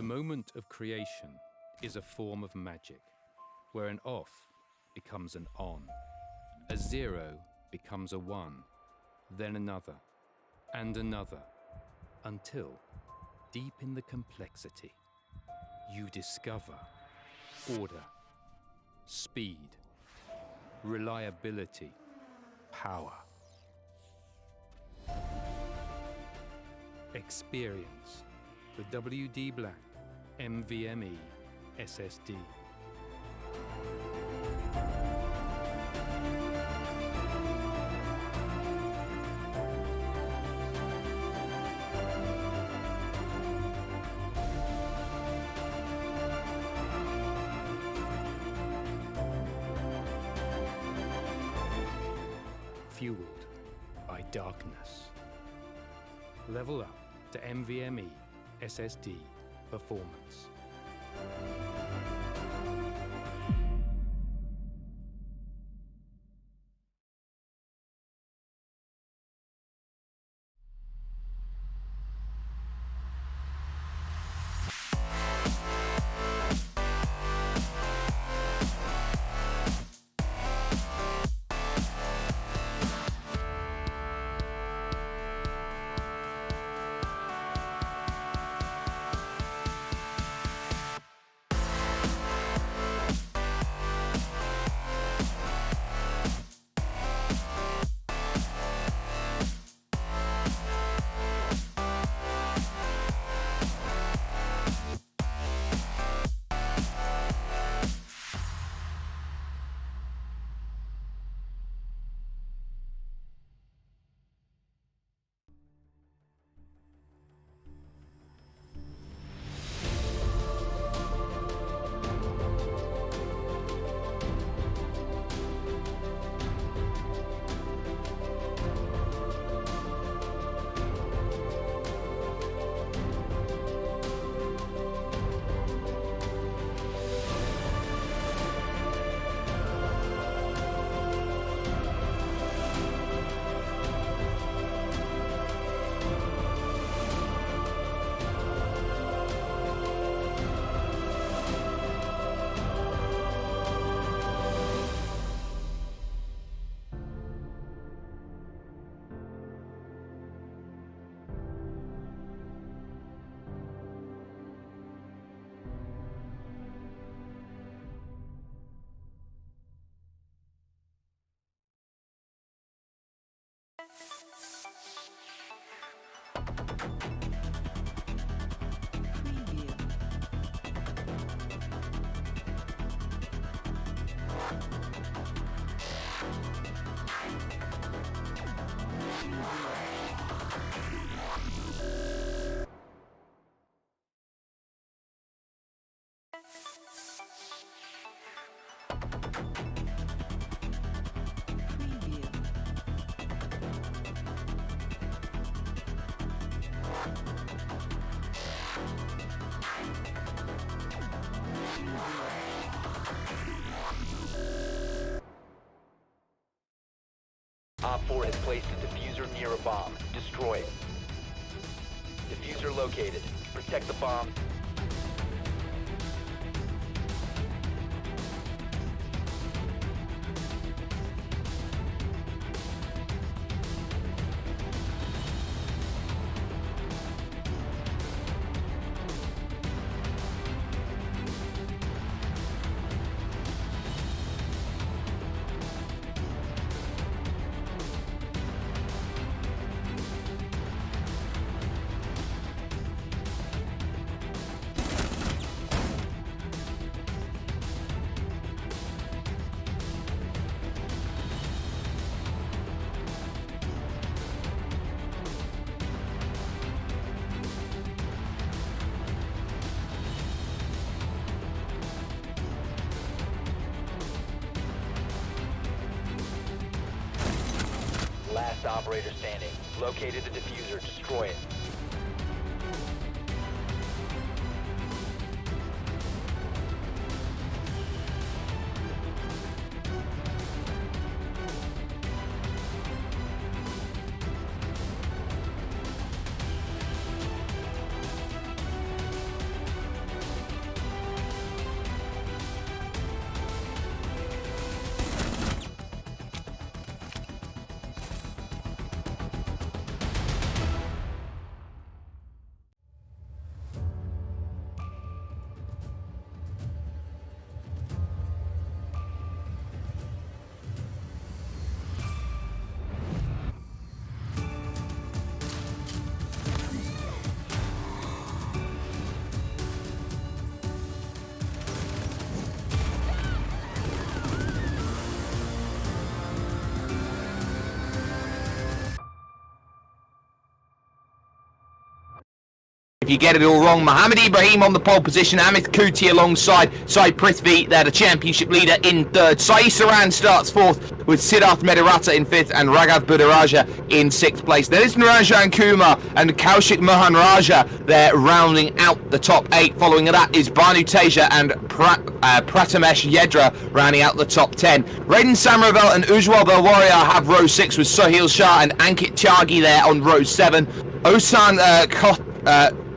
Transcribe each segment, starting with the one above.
The moment of creation is a form of magic, where an off becomes an on, a 0 becomes a 1, then another, and another, until, deep in the complexity, you discover order, speed, reliability, power. Experience the WD Black NVMe SSD. Fueled by darkness. Level up to NVMe SSD performance. Op 4 has placed a diffuser near a bomb. Destroy it. Diffuser located. Protect the bomb. Last operator standing. Located the diffuser. Destroy it. If you get it all wrong, Mohamed Ibrahim on the pole position, Amit Kuti alongside Sai Prithvi, they're the championship leader in third. Sai Saran starts fourth with Siddharth Medirata in fifth and Raghav Budaraja in sixth place. There is Niranjan Kumar and Kaushik Mohan Raja. They're rounding out the top 8. Following that is Banu Teja and Pratamesh Yedra rounding out the top 10. Raiden Samravel and Ujwal Belwaria have row 6 with Sohail Shah and Ankit Tyagi there on row 7. Osan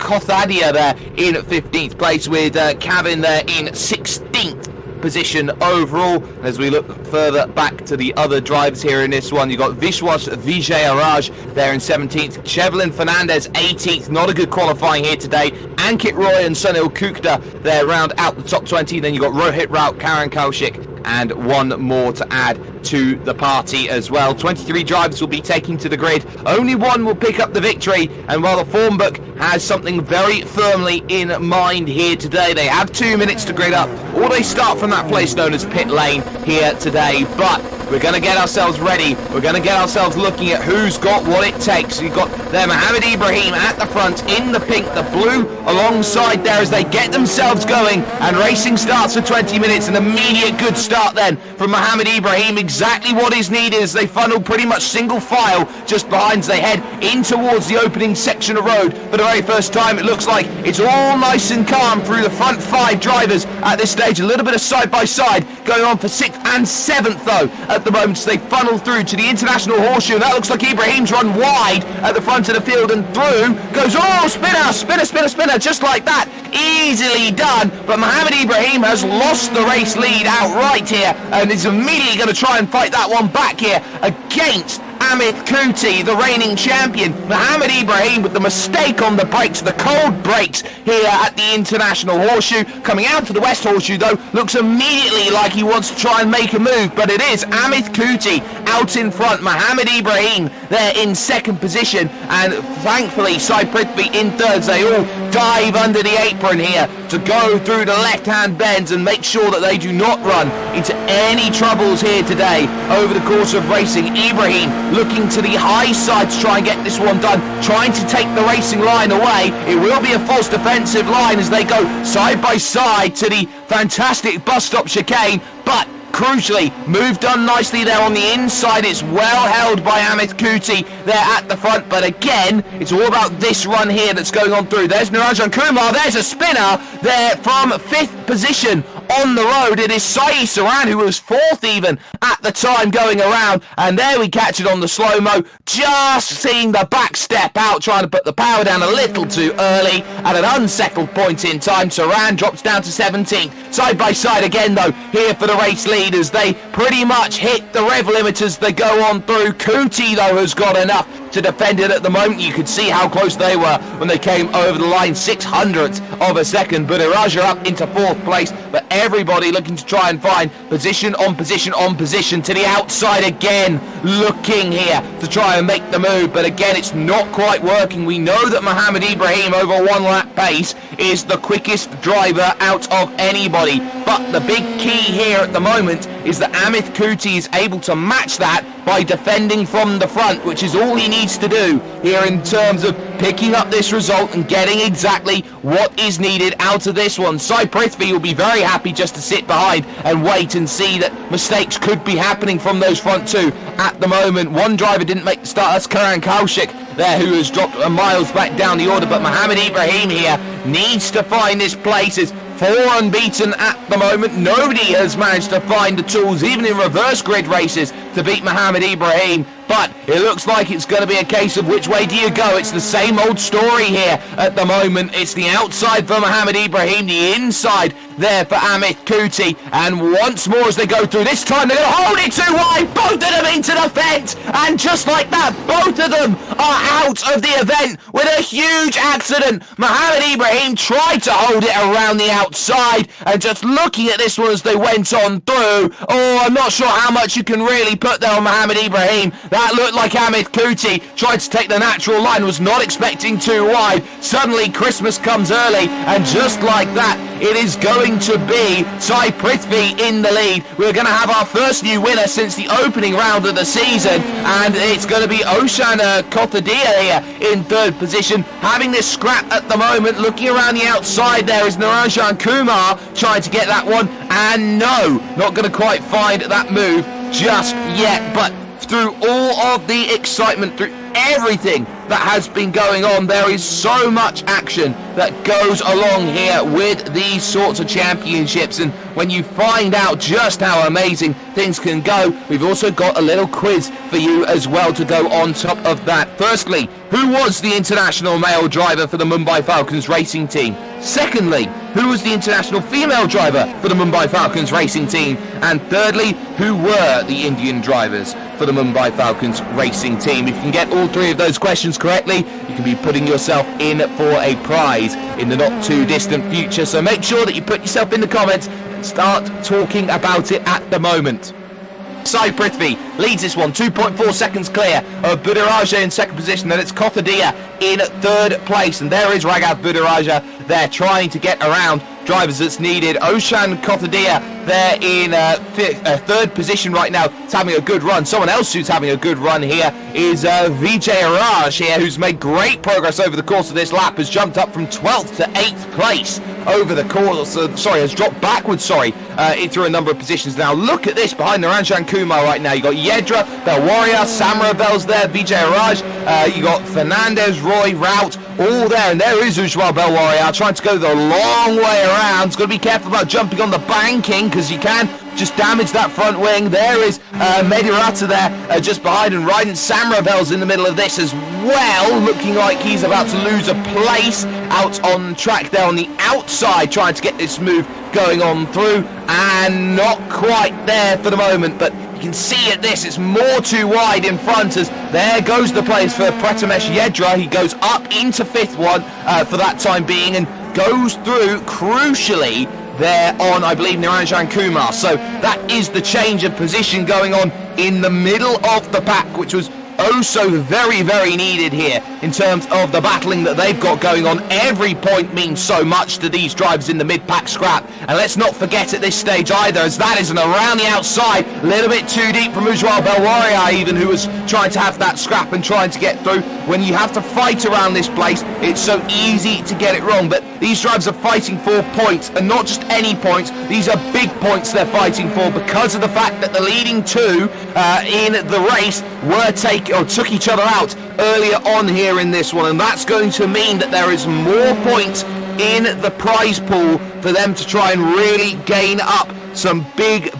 Kothadia there in 15th place with Kevin there in 16th position overall. As we look further back to the other drivers here in this one, you've got Vishwas Vijayaraj there in 17th, Chevlin Fernandez 18th, not a good qualifying here today. Ankit Roy and Sunil Kukta there round out the top 20. Then you've got Rohit Raut, Karan Kaushik and one more to add to the party as well. 23 drivers will be taking to the grid. Only one will pick up the victory, and while the form book has something very firmly in mind here today, they have 2 minutes to grid up, or they start from that place known as pit lane here today. But we're going to get ourselves ready. We're going to get ourselves looking at who's got what it takes. You've got there Mohamed Ibrahim at the front in the pink, the blue alongside there as they get themselves going, and racing starts for 20 minutes. An immediate good start then from Mohamed Ibrahim. Exactly what is needed as they funnel pretty much single file just behind as they head in towards the opening section of road for the very first time. It looks like it's all nice and calm through the front 5 drivers at this stage. A little bit of side-by-side going on for 6th and 7th though at the moment as they funnel through to the international horseshoe. That looks like Ibrahim's run wide at the front of the field, and through goes, oh, spinner, just like that. Easily done, but Mohamed Ibrahim has lost the race lead outright here and is immediately going to try and fight that one back here against Amit Kuti, the reigning champion. Mohamed Ibrahim with the mistake on the brakes, the cold brakes here at the International Horseshoe. Coming out to the West Horseshoe though, looks immediately like he wants to try and make a move, but it is Amit Kuti out in front. Mohamed Ibrahim there in second position, and thankfully Sai Prithvi in third. They all dive under the apron here to go through the left-hand bends and make sure that they do not run into any troubles here today over the course of racing. Ibrahim looking to the high side to try and get this one done, trying to take the racing line away. It will be a false defensive line as they go side by side to the fantastic bus stop chicane, but crucially, move done nicely there on the inside. It's well held by Amit Kuti there at the front, but again, it's all about this run here that's going on through. There's Niranjan Kumar, there's a spinner there from 5th position on the road. It is Sai Saran who was 4th even at the time going around, and there we catch it on the slow-mo, just seeing the back step out, trying to put the power down a little too early at an unsettled point in time. Saran drops down to 17th. Side by side again though, here for the race lead as they pretty much hit the rev limit as they go on through. Kuti though has got enough to defend it at the moment. You could see how close they were when they came over the line, 600ths of a second. Budaraja up into 4th place, but everybody looking to try and find position on position on position to the outside again, looking here to try and make the move, but again it's not quite working. We know that Mohamed Ibrahim over 1 lap pace is the quickest driver out of anybody, but the big key here at the moment is that Amit Kuti is able to match that by defending from the front, which is all he needs to do here in terms of picking up this result and getting exactly what is needed out of this one. Sai Prithvi will be very happy just to sit behind and wait and see that mistakes could be happening from those front 2 at the moment. One driver didn't make the start, that's Karan Kaushik there, who has dropped miles back down the order, but Mohamed Ibrahim here needs to find his places. 4 unbeaten at the moment. Nobody has managed to find the tools, even in reverse grid races, to beat Mohamed Ibrahim. But it looks like it's going to be a case of which way do you go. It's the same old story here at the moment. It's the outside for Mohamed Ibrahim, the inside there for Amit Kuti. And once more as they go through, this time they're going to hold it too wide. Both of them into the fence. And just like that, both of them are out of the event with a huge accident. Mohamed Ibrahim tried to hold it around the outside, and just looking at this one as they went on through, oh, I'm not sure how much you can really put there on Mohamed Ibrahim. That looked like Amit Kuti tried to take the natural line, was not expecting too wide. Suddenly Christmas comes early, and just like that, it is going going to be Sai Prithvi in the lead. We're going to have our first new winner since the opening round of the season, and it's going to be Oshan Kothadia here in third position, having this scrap at the moment. Looking around the outside, there is Naranjan Kumar trying to get that one, and no, not going to quite find that move just yet. But through all of the excitement, through everything that has been going on, there is so much action that goes along here with these sorts of championships, and when you find out just how amazing things can go, we've also got a little quiz for you as well to go on top of that. Firstly, who was the international male driver for the Mumbai Falcons racing team? Secondly, who was the international female driver for the Mumbai Falcons racing team? And thirdly, who were the Indian drivers for the Mumbai Falcons racing team? If you can get all three of those questions correctly, you can be putting yourself in for a prize in the not too distant future. So make sure that you put yourself in the comments and start talking about it at the moment. Sai Prithvi leads this one, 2.4 seconds clear of Budiraja in second position, and it's Kothadia in third place, and there is Raghav Budiraja there trying to get around drivers that's needed. Oshan Kothadia there in third position right now. It's having a good run. Someone else who's having a good run here is Vijay Raj here, who's made great progress over the course of this lap, has jumped up from 12th to 8th place over the course, has dropped backwards, through a number of positions. Now look at this behind Naranjan Kumar right now. You got Yedra, Belwaria, Samaravel's there, Vijay Raj, you got Fernandez, Roy, Rout, all there, and there is Ujwal Belwaria trying to go the long way around. He's got to be careful about jumping on the banking, because you can just damage that front wing. There is Medirata there just behind, and Ryden Samravel's in the middle of this as well, looking like he's about to lose a place out on track there on the outside, trying to get this move going on through, and not quite there for the moment. But you can see at this, it's more too wide in front, as there goes the place for Pratamesh Yedra. He goes up into fifth one for that time being, and goes through crucially there on, I believe, Naranjan Kumar. So that is the change of position going on in the middle of the pack, which was oh so very, very needed here in terms of the battling that they've got going on. Every point means so much to these drivers in the mid-pack scrap, and let's not forget at this stage either, as that is an around the outside, a little bit too deep from Ujwal Belwaria even, who was trying to have that scrap and trying to get through. When you have to fight around this place, it's so easy to get it wrong, but these drivers are fighting for points, and not just any points. These are big points they're fighting for, because of the fact that the leading two in the race took each other out earlier on here in this one, and that's going to mean that there is more points in the prize pool for them to try and really gain up some big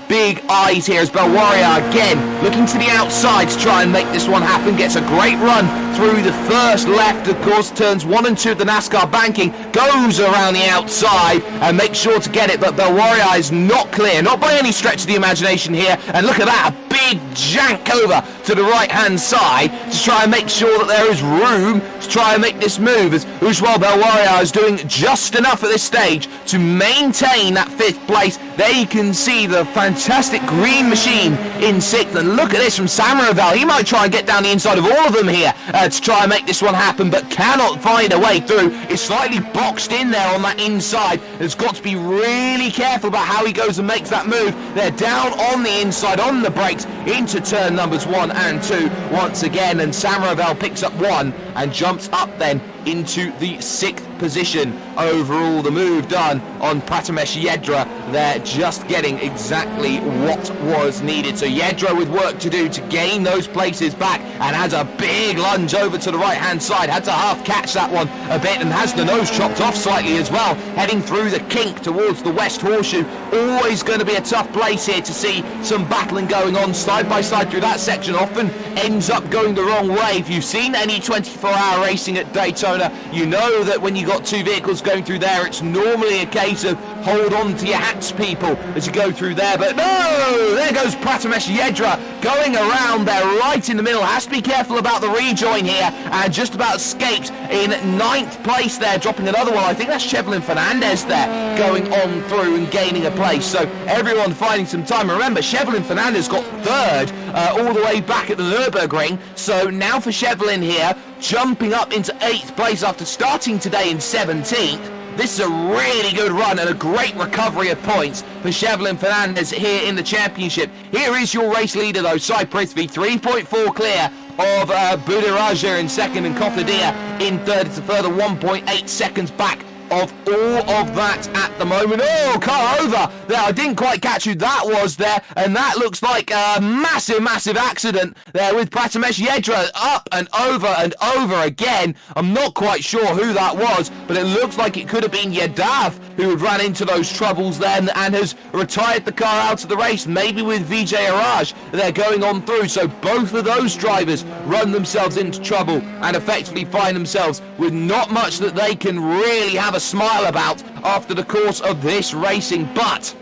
eyes here, as Belwaria again looking to the outside to try and make this one happen. Gets a great run through the first left, of course, turns 1 and 2 of the NASCAR banking, goes around the outside and makes sure to get it, but Belwaria is not clear, not by any stretch of the imagination here. And look at that, a big jank over to the right hand side to try and make sure that there is room to try and make this move, as Ujwal Belwaria is doing just enough at this stage to maintain that fifth place. There you can see the fantastic green machine in sixth, and look at this from Samaravel. He might try and get down the inside of all of them here to try and make this one happen, but cannot find a way through. Is slightly boxed in there on that inside. Has got to be really careful about how he goes and makes that move. They're down on the inside, on the brakes, into turn numbers 1 and 2 once again, and Samaravel picks up 1 and jumps up then into the 6th position overall. The move done on Pratamesh Yedra there, just getting exactly what was needed. So Yedra with work to do to gain those places back, and has a big lunge over to the right hand side, had to half catch that one a bit, and has the nose chopped off slightly as well, heading through the kink towards the West Horseshoe. Always going to be a tough place here to see some battling going on side by side through that section. Often ends up going the wrong way. If you've seen any 24-hour racing at Daytona, you know that when you got two vehicles going through there, it's normally a case of hold on to your hats, people, as you go through there. But no, there goes Pratamesh Yedra going around there right in the middle. Has to be careful about the rejoin here, and just about escaped in 9th place there, dropping another one. I think that's Chevlin Fernandez there going on through and gaining a place. So everyone finding some time. Remember, Chevlin Fernandez got 3rd all the way back at the Nürburgring. So now for Chevlin here, jumping up into 8th place after starting today in 17th. This is a really good run and a great recovery of points for Chevlin Fernandez here in the championship. Here is your race leader though, Sai Prithvi, 3.4 clear of Budiraja in second and Kothadia in third. It's a further 1.8 seconds back of all of that at the moment. Oh, car over there. I didn't quite catch who that was there, and that looks like a massive accident there with Pratamesh Yedra up and over again. I'm not quite sure who that was, but it looks like it could have been Yadav who had ran into those troubles then and has retired the car out of the race, maybe with Vijay Araj they're going on through. So both of those drivers run themselves into trouble and effectively find themselves with not much that they can really have a smile about after the course of this racing. But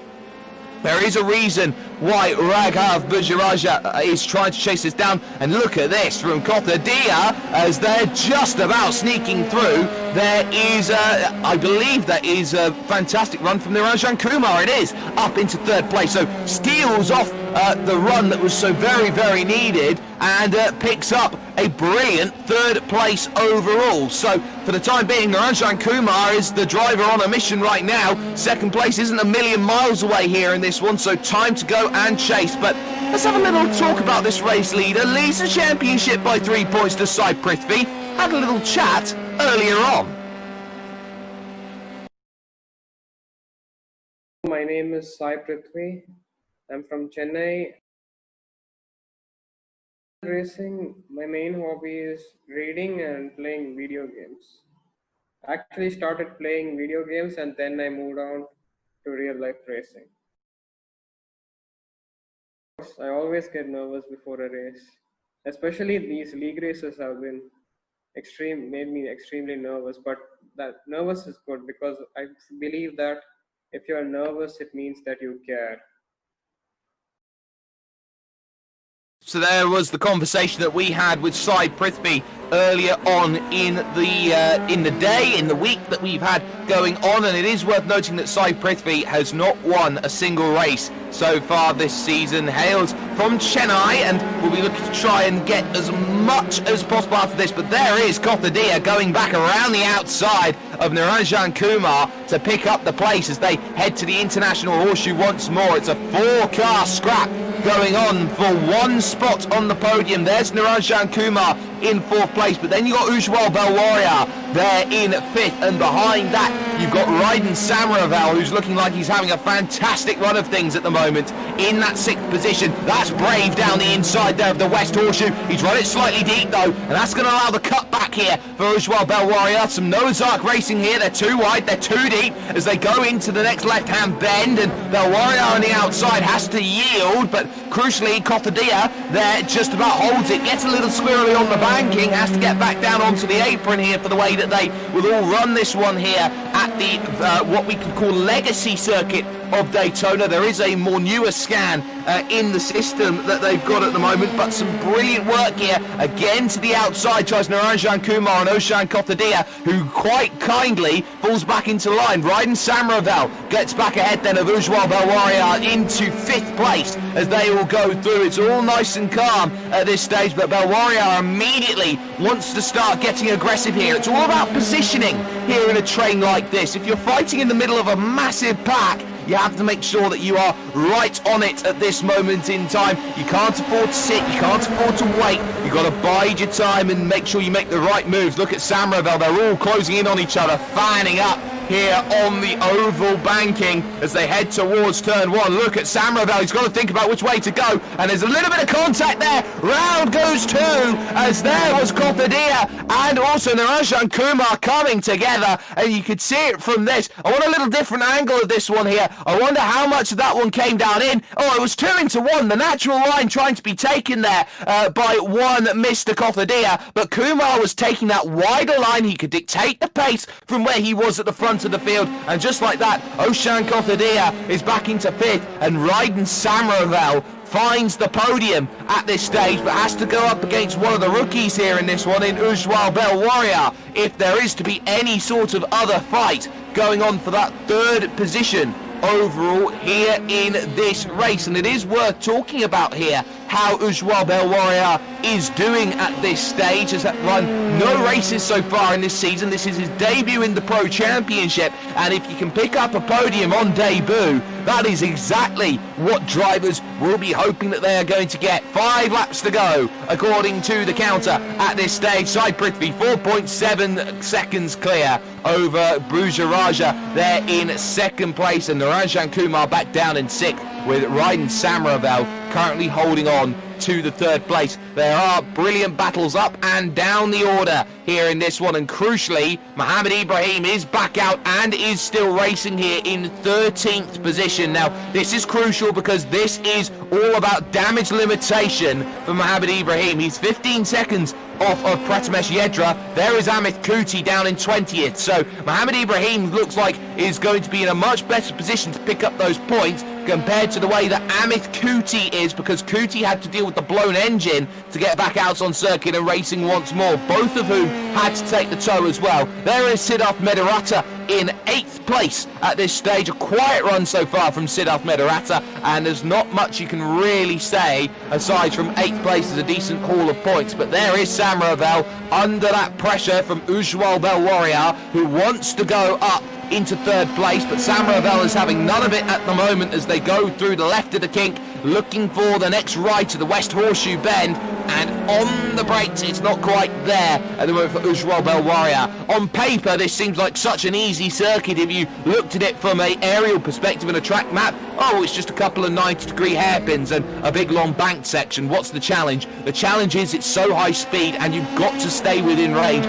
there is a reason why Raghav Bujaraja is trying to chase this down, and look at this from Kothadia as they're just about sneaking through. There is, I believe that is a fantastic run from Niranjan Kumar. It is up into third place, so steals off the run that was so very needed and picks up a brilliant third place overall. So for the time being, Niranjan Kumar is the driver on a mission right now. Second place isn't a million miles away here in this one, so time to go and chase. But let's have a little talk about this race leader. Leads the championship by 3 points to Sai Prithvi. Had a little chat earlier on. My name is Sai Prithvi. I'm from Chennai. Racing, my main hobby is reading and playing video games. I actually started playing video games and then I moved on to real life racing. I always get nervous before a race, especially these league races have been made me extremely nervous, but that nervous is good because I believe that if you're nervous, it means that you care. So there was the conversation that we had with Sai Prithvi earlier on in the week that we've had going on, and it is worth noting that Sai Prithvi has not won a single race so far this season. Hails from Chennai, and we'll be looking to try and get as much as possible after this. But there is Kothadia going back around the outside of Niranjan Kumar to pick up the place as they head to the International Horseshoe once more. It's a 4-car scrap going on for one spot on the podium. There's Niranjan Kumar in 4th place, but then you got Ujwal Belwaria there in 5th, and behind that you've got Raiden Samaravel, who's looking like he's having a fantastic run of things at the moment in that 6th position. That's Brave down the inside there of the West Horseshoe. He's run it slightly deep though, and that's going to allow the cut back here for Ujwal Belwaria. Some Noah's Ark racing here. They're too wide, they're too deep as they go into the next left-hand bend, and Belwaria on the outside has to yield, but crucially Kothadia there just about holds it, gets a little squirrely on the banking, has to get back down onto the apron here for the way that they will all run this one here at the what we could call legacy circuit of Daytona. There is a more newer scan in the system that they've got at the moment, but some brilliant work here. Again to the outside tries Niranjan Kumar and Oshan Kothadia, who quite kindly falls back into line. Raiden Samaravel gets back ahead then of Ujwal Belwaria into 5th place as they all go through. It's all nice and calm at this stage, but Belwaria immediately wants to start getting aggressive here. It's all about positioning here in a train like this. If you're fighting in the middle of a massive pack, you have to make sure that you are right on it at this moment in time. You can't afford to sit, you can't afford to wait. You've got to bide your time and make sure you make the right moves. Look at Samaravel, they're all closing in on each other, fanning up here on the oval banking as they head towards turn 1. Look at Samaravel, he's got to think about which way to go, and there's a little bit of contact there. Round goes 2 as there was Kothadia and also Niranjan Kumar coming together, and you could see it from this. I want a little different angle of this one here. I wonder how much of that one came down in. Oh, it was 2 into 1, the natural line trying to be taken there by one Mr. Kothadia, but Kumar was taking that wider line. He could dictate the pace from where he was at the front of the field, and just like that, Oshan Kothadia is back into 5th, and Raiden Samaravel finds the podium at this stage, but has to go up against one of the rookies here in this one, in Ujwal Belwaria, if there is to be any sort of other fight going on for that 3rd position overall here in this race. And it is worth talking about here how Ujwal Bel Warrior is doing at this stage. Has run no races so far in this season. This is his debut in the Pro Championship, and if you can pick up a podium on debut, that is exactly what drivers will be hoping that they are going to get. 5 laps to go according to the counter at this stage. Sai Prithvi 4.7 seconds clear over Bruja Raja. They're in second place, and Naranjan Kumar back down in 6th, with Raiden Samaravel currently holding on to the 3rd place. There are brilliant battles up and down the order here in this one, and crucially, Mohamed Ibrahim is back out and is still racing here in 13th position. Now, this is crucial because this is all about damage limitation for Mohamed Ibrahim. He's 15 seconds off of Prathamesh Yedra. There is Amit Kuti down in 20th. So Mohamed Ibrahim looks like is going to be in a much better position to pick up those points compared to the way that Amit Kuti is, because Kuti had to deal with the blown engine to get back out on circuit and racing once more, both of whom had to take the tow as well. There is Siddharth Medaratta in 8th place at this stage. A quiet run so far from Siddharth Medaratta, and there's not much you can really say aside from 8th place is a decent haul of points. But there is Samaravel under that pressure from Ujwal Bel Warrior, who wants to go up into 3rd place, but Samaravel is having none of it at the moment as they go through the left of the kink, looking for the next right to the West Horseshoe Bend, and on the brakes it's not quite there at the moment for Ujwal Bel Warrior. On paper this seems like such an easy circuit if you looked at it from an aerial perspective in a track map. Oh, it's just a couple of 90-degree hairpins and a big long banked section. What's the challenge? The challenge is it's so high speed and you've got to stay within range.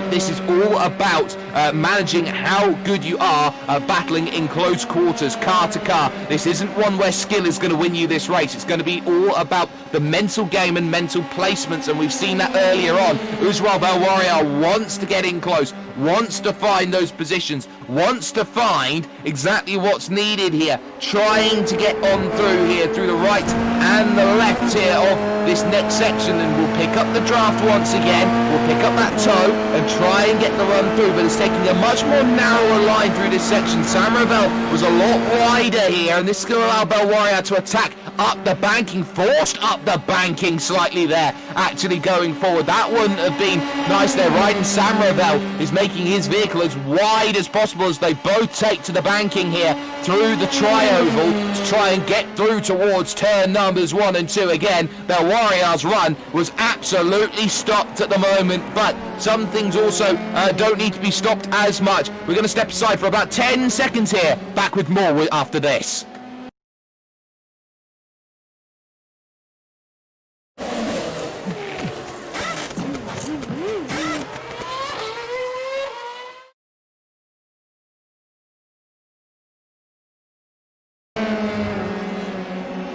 This is all about managing how good you are battling in close quarters, car to car. This isn't one where skill is going to win you this race. It's going to be all about the mental game and mental placements, and we've seen that earlier on. Ujwal Bel Warrior wants to get in close, wants to find those positions, wants to find exactly what's needed here, trying to get on through here, through the right and the left here of this next section, and we'll pick up the draft once again, we'll pick up that toe and try and get the run through, but it's taking a much more narrower line through this section. Samaravel was a lot wider here, and this is going to allow Bel Warrior to attack up the banking, forced up the banking slightly there, actually going forward. That wouldn't have been nice there. Raiden Samaravel is making his vehicle as wide as possible as they both take to the banking here through the tri-oval to try and get through towards turn numbers 1 and 2 again. Bel Warrior's run was absolutely stopped at the moment, but some things also don't need to be stopped as much. We're going to step aside for about 10 seconds here. Back with more after this.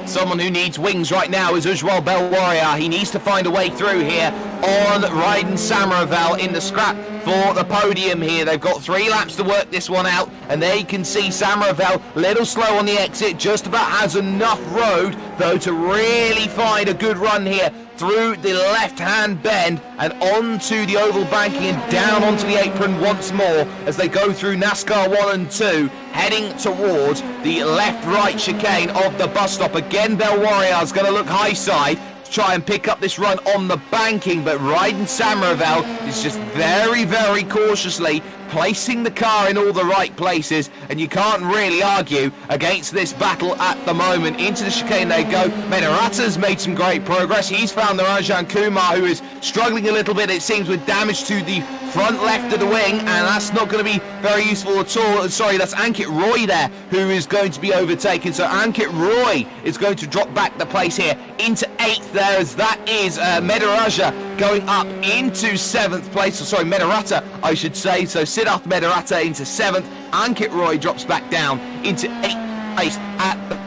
Someone who needs wings right now is Ujwal Bel Warrior. He needs to find a way through here on Raiden Samaravel in the scrap for the podium here. They've got 3 laps to work this one out, and there you can see Samaravel a little slow on the exit, just about has enough road though to really find a good run here through the left-hand bend and onto the oval banking and down onto the apron once more as they go through NASCAR 1 and 2, heading towards the left-right chicane of the bus stop. Again, Bel Warrior's going to look high side to try and pick up this run on the banking, but Raiden Samaravel is just very, very cautiously placing the car in all the right places, and you can't really argue against this battle at the moment. Into the chicane they go. Medaratta's made some great progress. He's found the Rajan Kumar, who is struggling a little bit, it seems, with damage to the front left of the wing, and that's not going to be very useful at all. Sorry, that's Ankit Roy there who is going to be overtaken. So Ankit Roy is going to drop back the place here into 8th there, as that is Medaraja going up into 7th place. Sorry, Medaratta, I should say. So Siddharth Medaratta into 7th. Ankit Roy drops back down into 8th place at the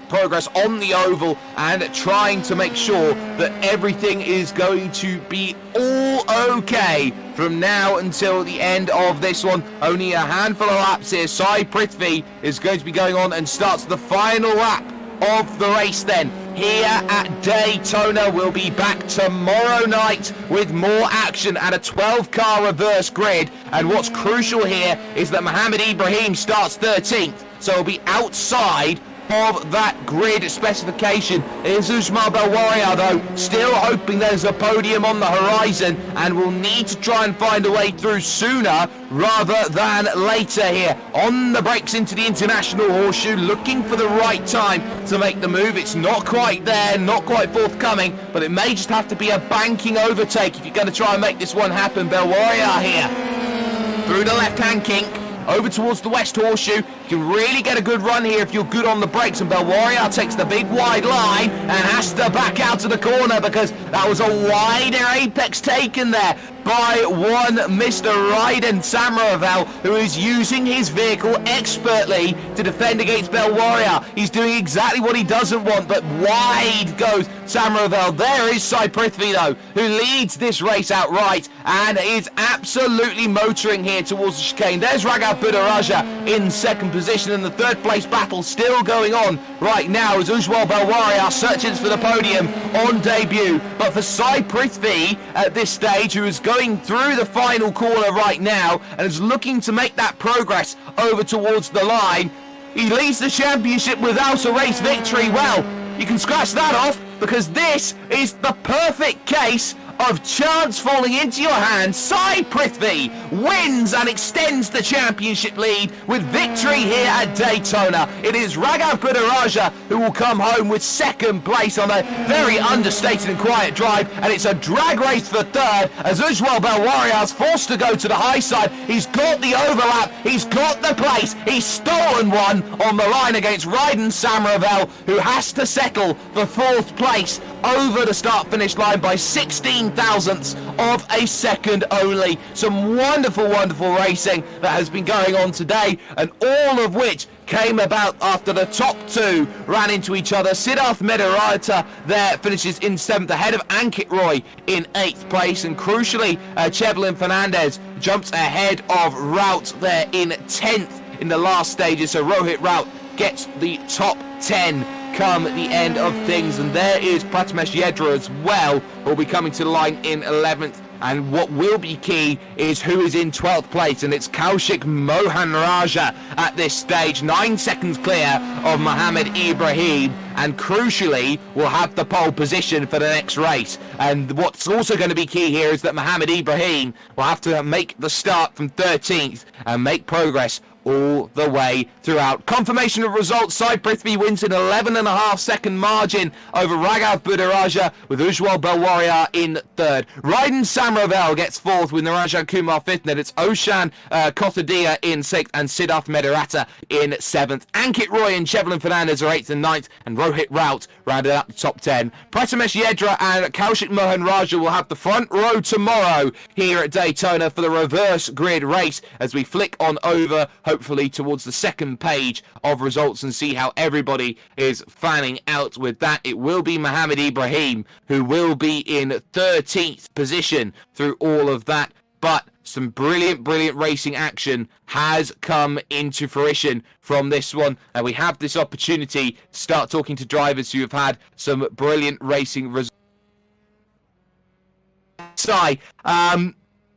progress on the oval and trying to make sure that everything is going to be all okay from now until the end of this one. Only a handful of laps here. Sai Prithvi is going to be going on and starts the final lap of the race then here at Daytona. We'll be back tomorrow night with more action at a 12-car reverse grid, and what's crucial here is that Mohammed Ibrahim starts 13th, so he'll be outside of that grid specification. Is Usman Belwaria though still hoping there's a podium on the horizon, and will need to try and find a way through sooner rather than later here. On the brakes into the international horseshoe, looking for the right time to make the move. It's not quite there, not quite forthcoming, but it may just have to be a banking overtake if you're going to try and make this one happen. Belwaria here through the left-hand kink over towards the West Horseshoe. You can really get a good run here if you're good on the brakes, and Belwaria takes the big wide line and has to back out to the corner because that was a wider apex taken there by one Mr. Raiden Samaravel, who is using his vehicle expertly to defend against Belwaria. He's doing exactly what he doesn't want, but wide goes Samaravel. There is Sai Prithvi though, who leads this race outright and is absolutely motoring here towards the chicane. There's Raghav Budaraja in second position, and the third place battle still going on right now as Ujwal Belwaria searches for the podium on debut. But for Sai Prithvi at this stage, who is going through the final corner right now and is looking to make that progress over towards the line, he leads the championship without a race victory. Well, you can scratch that off, because this is the perfect case of chance falling into your hands. Sai Prithvi wins and extends the championship lead with victory here at Daytona. It is Raghav Budaraja who will come home with second place on a very understated and quiet drive, and it's a drag race for third as Ujwal Belwaria is forced to go to the high side. He's got the overlap, he's got the place, he's stolen one on the line against Raiden Samaravel, who has to settle for fourth place over the start-finish line by 16 thousandths of a second only. Some wonderful, wonderful racing that has been going on today, and all of which came about after the top two ran into each other. Siddharth Medarata there finishes in 7th ahead of Ankit Roy in 8th place, and crucially Chevlin Fernandez jumps ahead of Rout there in 10th in the last stages. So Rohit Rout gets the top 10 come the end of things, and there is Prathamesh Yedra as well, who will be coming to the line in 11th. And what will be key is who is in 12th place, and it's Kaushik Mohan Raja at this stage, 9 seconds clear of Mohammed Ibrahim, and crucially will have the pole position for the next race. And what's also going to be key here is that Mohammed Ibrahim will have to make the start from 13th and make progress all the way throughout. Confirmation of results: Sai Prithvi wins in 11.5 second margin over Raghav Budaraja, with Ujwal Belwaria in third. Raiden Samaravel gets fourth with Narajan Kumar fifth, and then it's Oshan Kothadia in sixth and Siddharth Medarata in seventh. Ankit Roy and Chevlin Fernandez are eighth and ninth, and Rohit Rout rounded out the top 10. Prathamesh Yedra and Kaushik Mohan Raja will have the front row tomorrow here at Daytona for the reverse grid race, as we flick on over hopefully towards the second page of results and see how everybody is fanning out with that. It will be Mohammed Ibrahim who will be in 13th position through all of that, but some brilliant racing action has come into fruition from this one, and we have this opportunity to start talking to drivers who have had some brilliant racing results.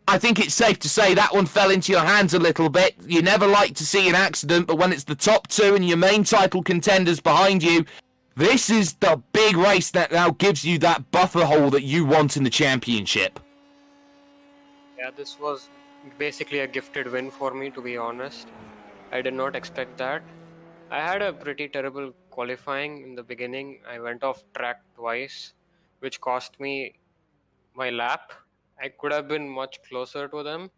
I think it's safe to say that one fell into your hands a little bit. You never like to see an accident, but when it's the top two and your main title contenders behind you, this is the big race that now gives you that buffer hole that you want in the championship. Yeah, this was basically a gifted win for me, to be honest. I did not expect that. I had a pretty terrible qualifying in the beginning. I went off track twice, which cost me my lap. I could have been much closer to them.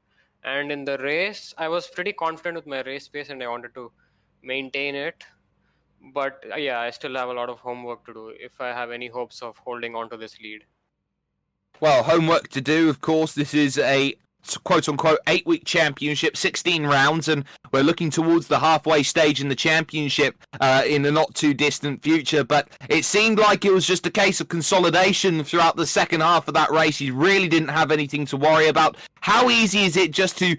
And in the race, I was pretty confident with my race pace and I wanted to maintain it. But yeah, I still have a lot of homework to do if I have any hopes of holding on to this lead. Well, homework to do, of course. This is a quote-unquote 8-week championship, 16 rounds, and we're looking towards the halfway stage in the championship in the not-too-distant future. But it seemed like it was just a case of consolidation throughout the second half of that race. You really didn't have anything to worry about. How easy is it just to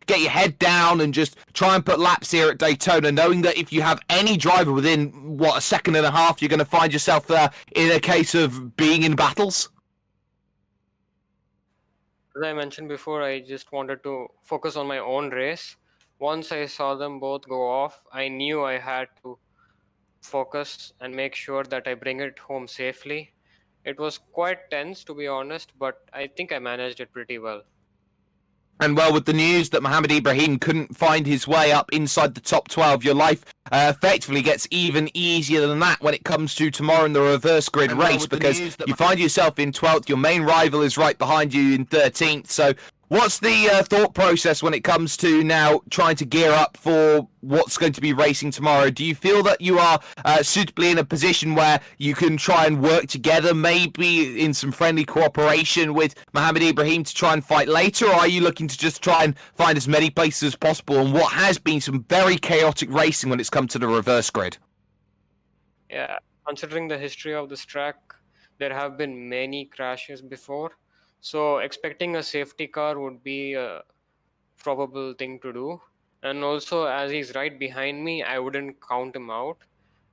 get your head down and just try and put laps here at Daytona, knowing that if you have any driver within, a second and a half, you're going to find yourself in a case of being in battles? As I mentioned before, I just wanted to focus on my own race. Once I saw them both go off, I knew I had to focus and make sure that I bring it home safely. It was quite tense, to be honest, but I think I managed it pretty well. And well, with the news that Mohammed Ibrahim couldn't find his way up inside the top 12, your life effectively gets even easier than that when it comes to tomorrow in the reverse grid race, because you find yourself in 12th, your main rival is right behind you in 13th. So what's the thought process when it comes to now trying to gear up for what's going to be racing tomorrow? Do you feel that you are suitably in a position where you can try and work together, maybe in some friendly cooperation with Mohammed Ibrahim to try and fight later, or are you looking to just try and find as many places as possible on what has been some very chaotic racing when it's come to the reverse grid? Yeah, considering the history of this track, there have been many crashes before. So expecting a safety car would be a probable thing to do. And also, as he's right behind me, I wouldn't count him out.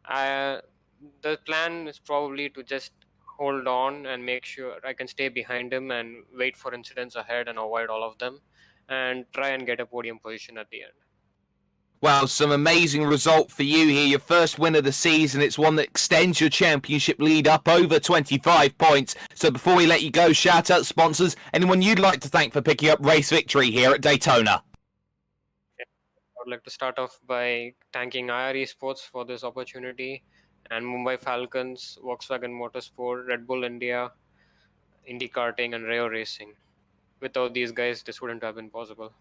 The plan is probably to just hold on and make sure I can stay behind him and wait for incidents ahead and avoid all of them and try and get a podium position at the end. Well, some amazing result for you here. Your first win of the season. It's one that extends your championship lead up over 25 points. So before we let you go, shout out sponsors. Anyone you'd like to thank for picking up race victory here at Daytona? I would like to start off by thanking Esports for this opportunity, and Mumbai Falcons, Volkswagen Motorsport, Red Bull India, Indy Karting, and Rayo Racing. Without these guys, this wouldn't have been possible.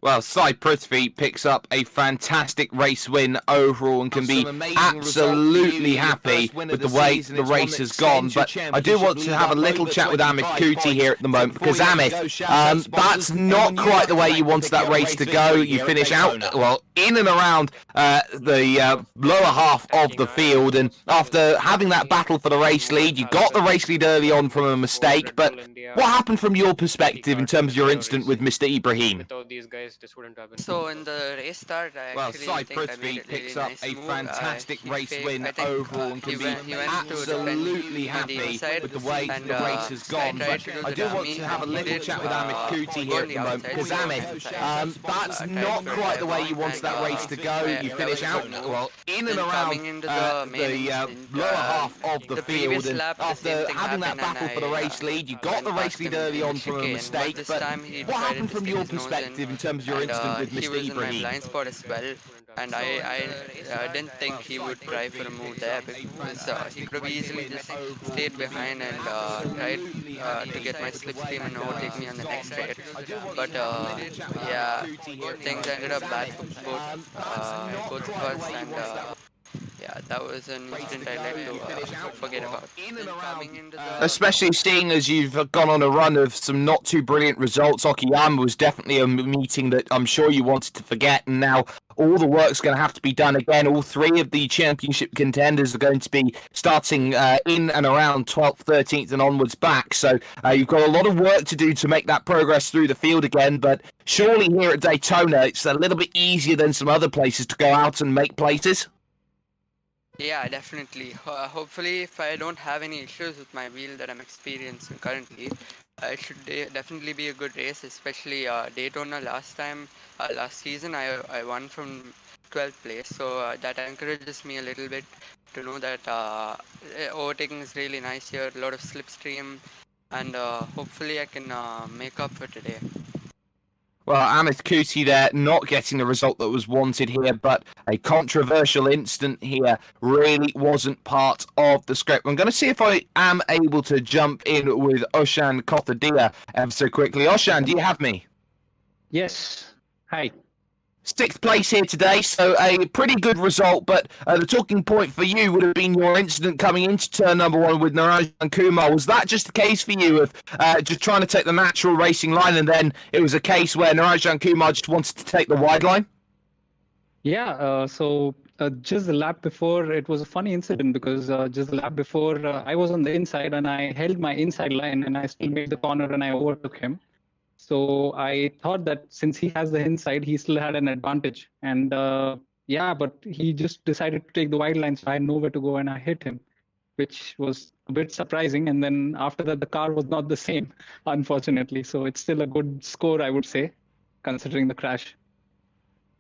Well, Sai Prithvi picks up a fantastic race win overall and can be absolutely happy with the way the race has gone. But I do want to have a little chat with Amit Kuti here at the moment, because Amit, that's not quite the way you wanted that race to go. You finish out, well, in and around the lower half of the field, and after having that battle for the race lead, you got the race lead early on from a mistake. But what happened from your perspective in terms of your incident with Mr. Ibrahim? Without these guys, this wouldn't have been. So in the race start, I actually think I made a picks really up nice a move. fantastic He race faked- win I think, overall and can he be went to defend absolutely on the happy inside, with the way and, the race has gone. I tried But to do I the do want dummy, to have a and he little did, chat with Amit Kuti go here on at the the moment, outside, because so Amit, that's tried not to quite the way you and, wanted that race to go. You finish out, well, in and then around coming into the main the incident, lower half of the the field, previous and lap, the after same thing having that happened, battle and for the I, race lead, you got went the race past lead him early in on from a chicane, mistake. this But time he what decided happened to from stick your his nose perspective in terms of your and, incident with he Mr. was in my Ibrahim? blind spot as well, and I didn't think he would try for a move there, because he could have easily just stayed behind and tried to get my slipstream and overtake me on the next straight. But yeah, things ended up bad for both of us, and yeah, that was an incident I'd like to forget about. Especially seeing as you've gone on a run of some not too brilliant results. ICYMI was definitely a meeting that I'm sure you wanted to forget, and now all the work's going to have to be done again. All three of the championship contenders are going to be starting in and around 12th, 13th and onwards back. So you've got a lot of work to do to make that progress through the field again, but surely here at Daytona it's a little bit easier than some other places to go out and make places. Yeah, definitely. Hopefully, if I don't have any issues with my wheel that I'm experiencing currently, it should definitely be a good race, especially Daytona last season, I won from 12th place, so that encourages me a little bit to know that overtaking is really nice here, a lot of slipstream, and hopefully I can make up for today. Well, Amit Kuti there not getting the result that was wanted here, but a controversial incident here really wasn't part of the script. I'm going to see if I am able to jump in with Oshan Kothadia ever so quickly. Oshan, do you have me? Yes. Hi. Sixth place here today, so a pretty good result. But the talking point for you would have been your incident coming into turn number one with Narayan Kumar. Was that just the case for you of just trying to take the natural racing line, and then it was a case where Narayan Kumar just wanted to take the wide line? Yeah, just the lap before, it was a funny incident because just the lap before, I was on the inside and I held my inside line and I still made the corner and I overtook him. So I thought that since he has the inside, he still had an advantage. And yeah, but he just decided to take the wide line, so I had nowhere to go and I hit him, which was a bit surprising. And then after that, the car was not the same, unfortunately. So it's still a good score, I would say, considering the crash.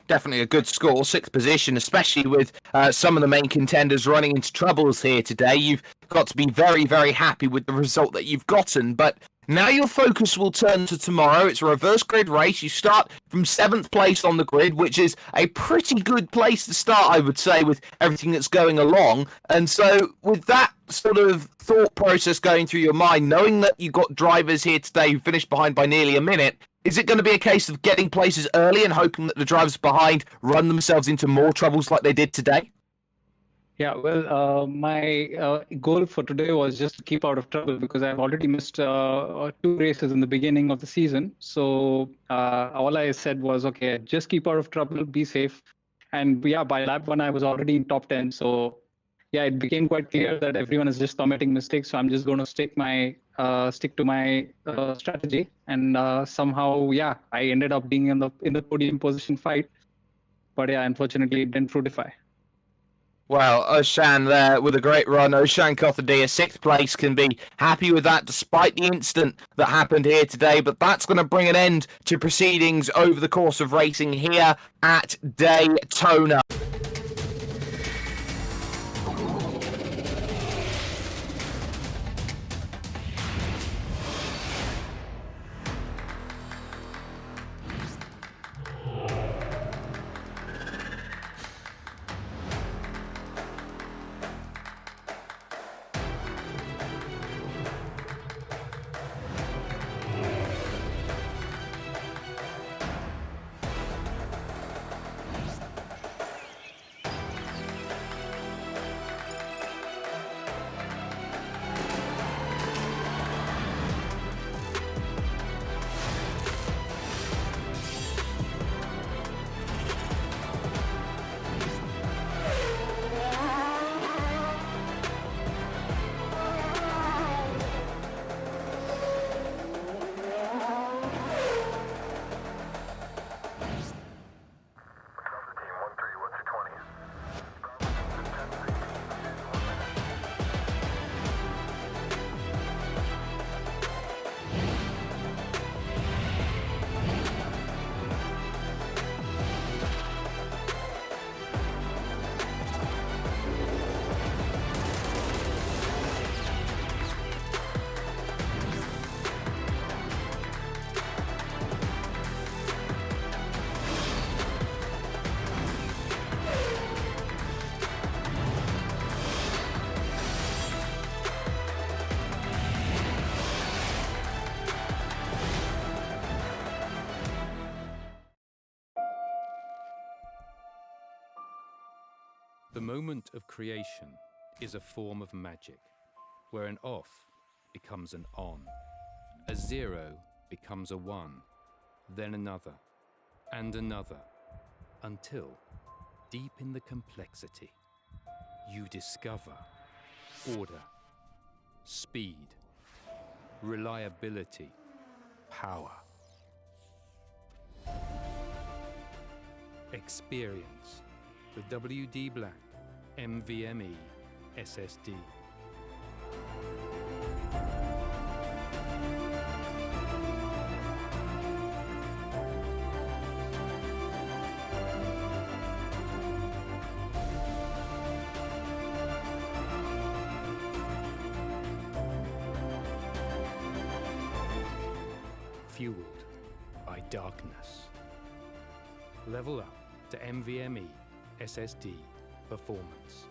Definitely a good score, sixth position, especially with some of the main contenders running into troubles here today. You've got to be very, very happy with the result that you've gotten. But now your focus will turn to tomorrow. It's a reverse grid race. You start from 7th place on the grid, which is a pretty good place to start, I would say, with everything that's going along. And so with that sort of thought process going through your mind, knowing that you've got drivers here today who finished behind by nearly a minute, is it going to be a case of getting places early and hoping that the drivers behind run themselves into more troubles like they did today? Yeah, well, my goal for today was just to keep out of trouble because I've already missed 2 races in the beginning of the season. So all I said was, okay, just keep out of trouble, be safe. And yeah, by lap 1, I was already in top 10. So yeah, it became quite clear that everyone is just committing mistakes. So I'm just going to stick to my strategy. And somehow, yeah, I ended up being in the podium position fight. But yeah, unfortunately, it didn't fructify. Well, Oshan there with a great run. Oshan Kothadia, 6th place, can be happy with that despite the incident that happened here today. But that's going to bring an end to proceedings over the course of racing here at Daytona. The moment of creation is a form of magic, where an off becomes an on, a 0 becomes a 1, then another, and another, until, deep in the complexity, you discover order, speed, reliability, power. Experience the WD Black NVMe SSD. Fueled by darkness. Level up to NVMe SSD performance.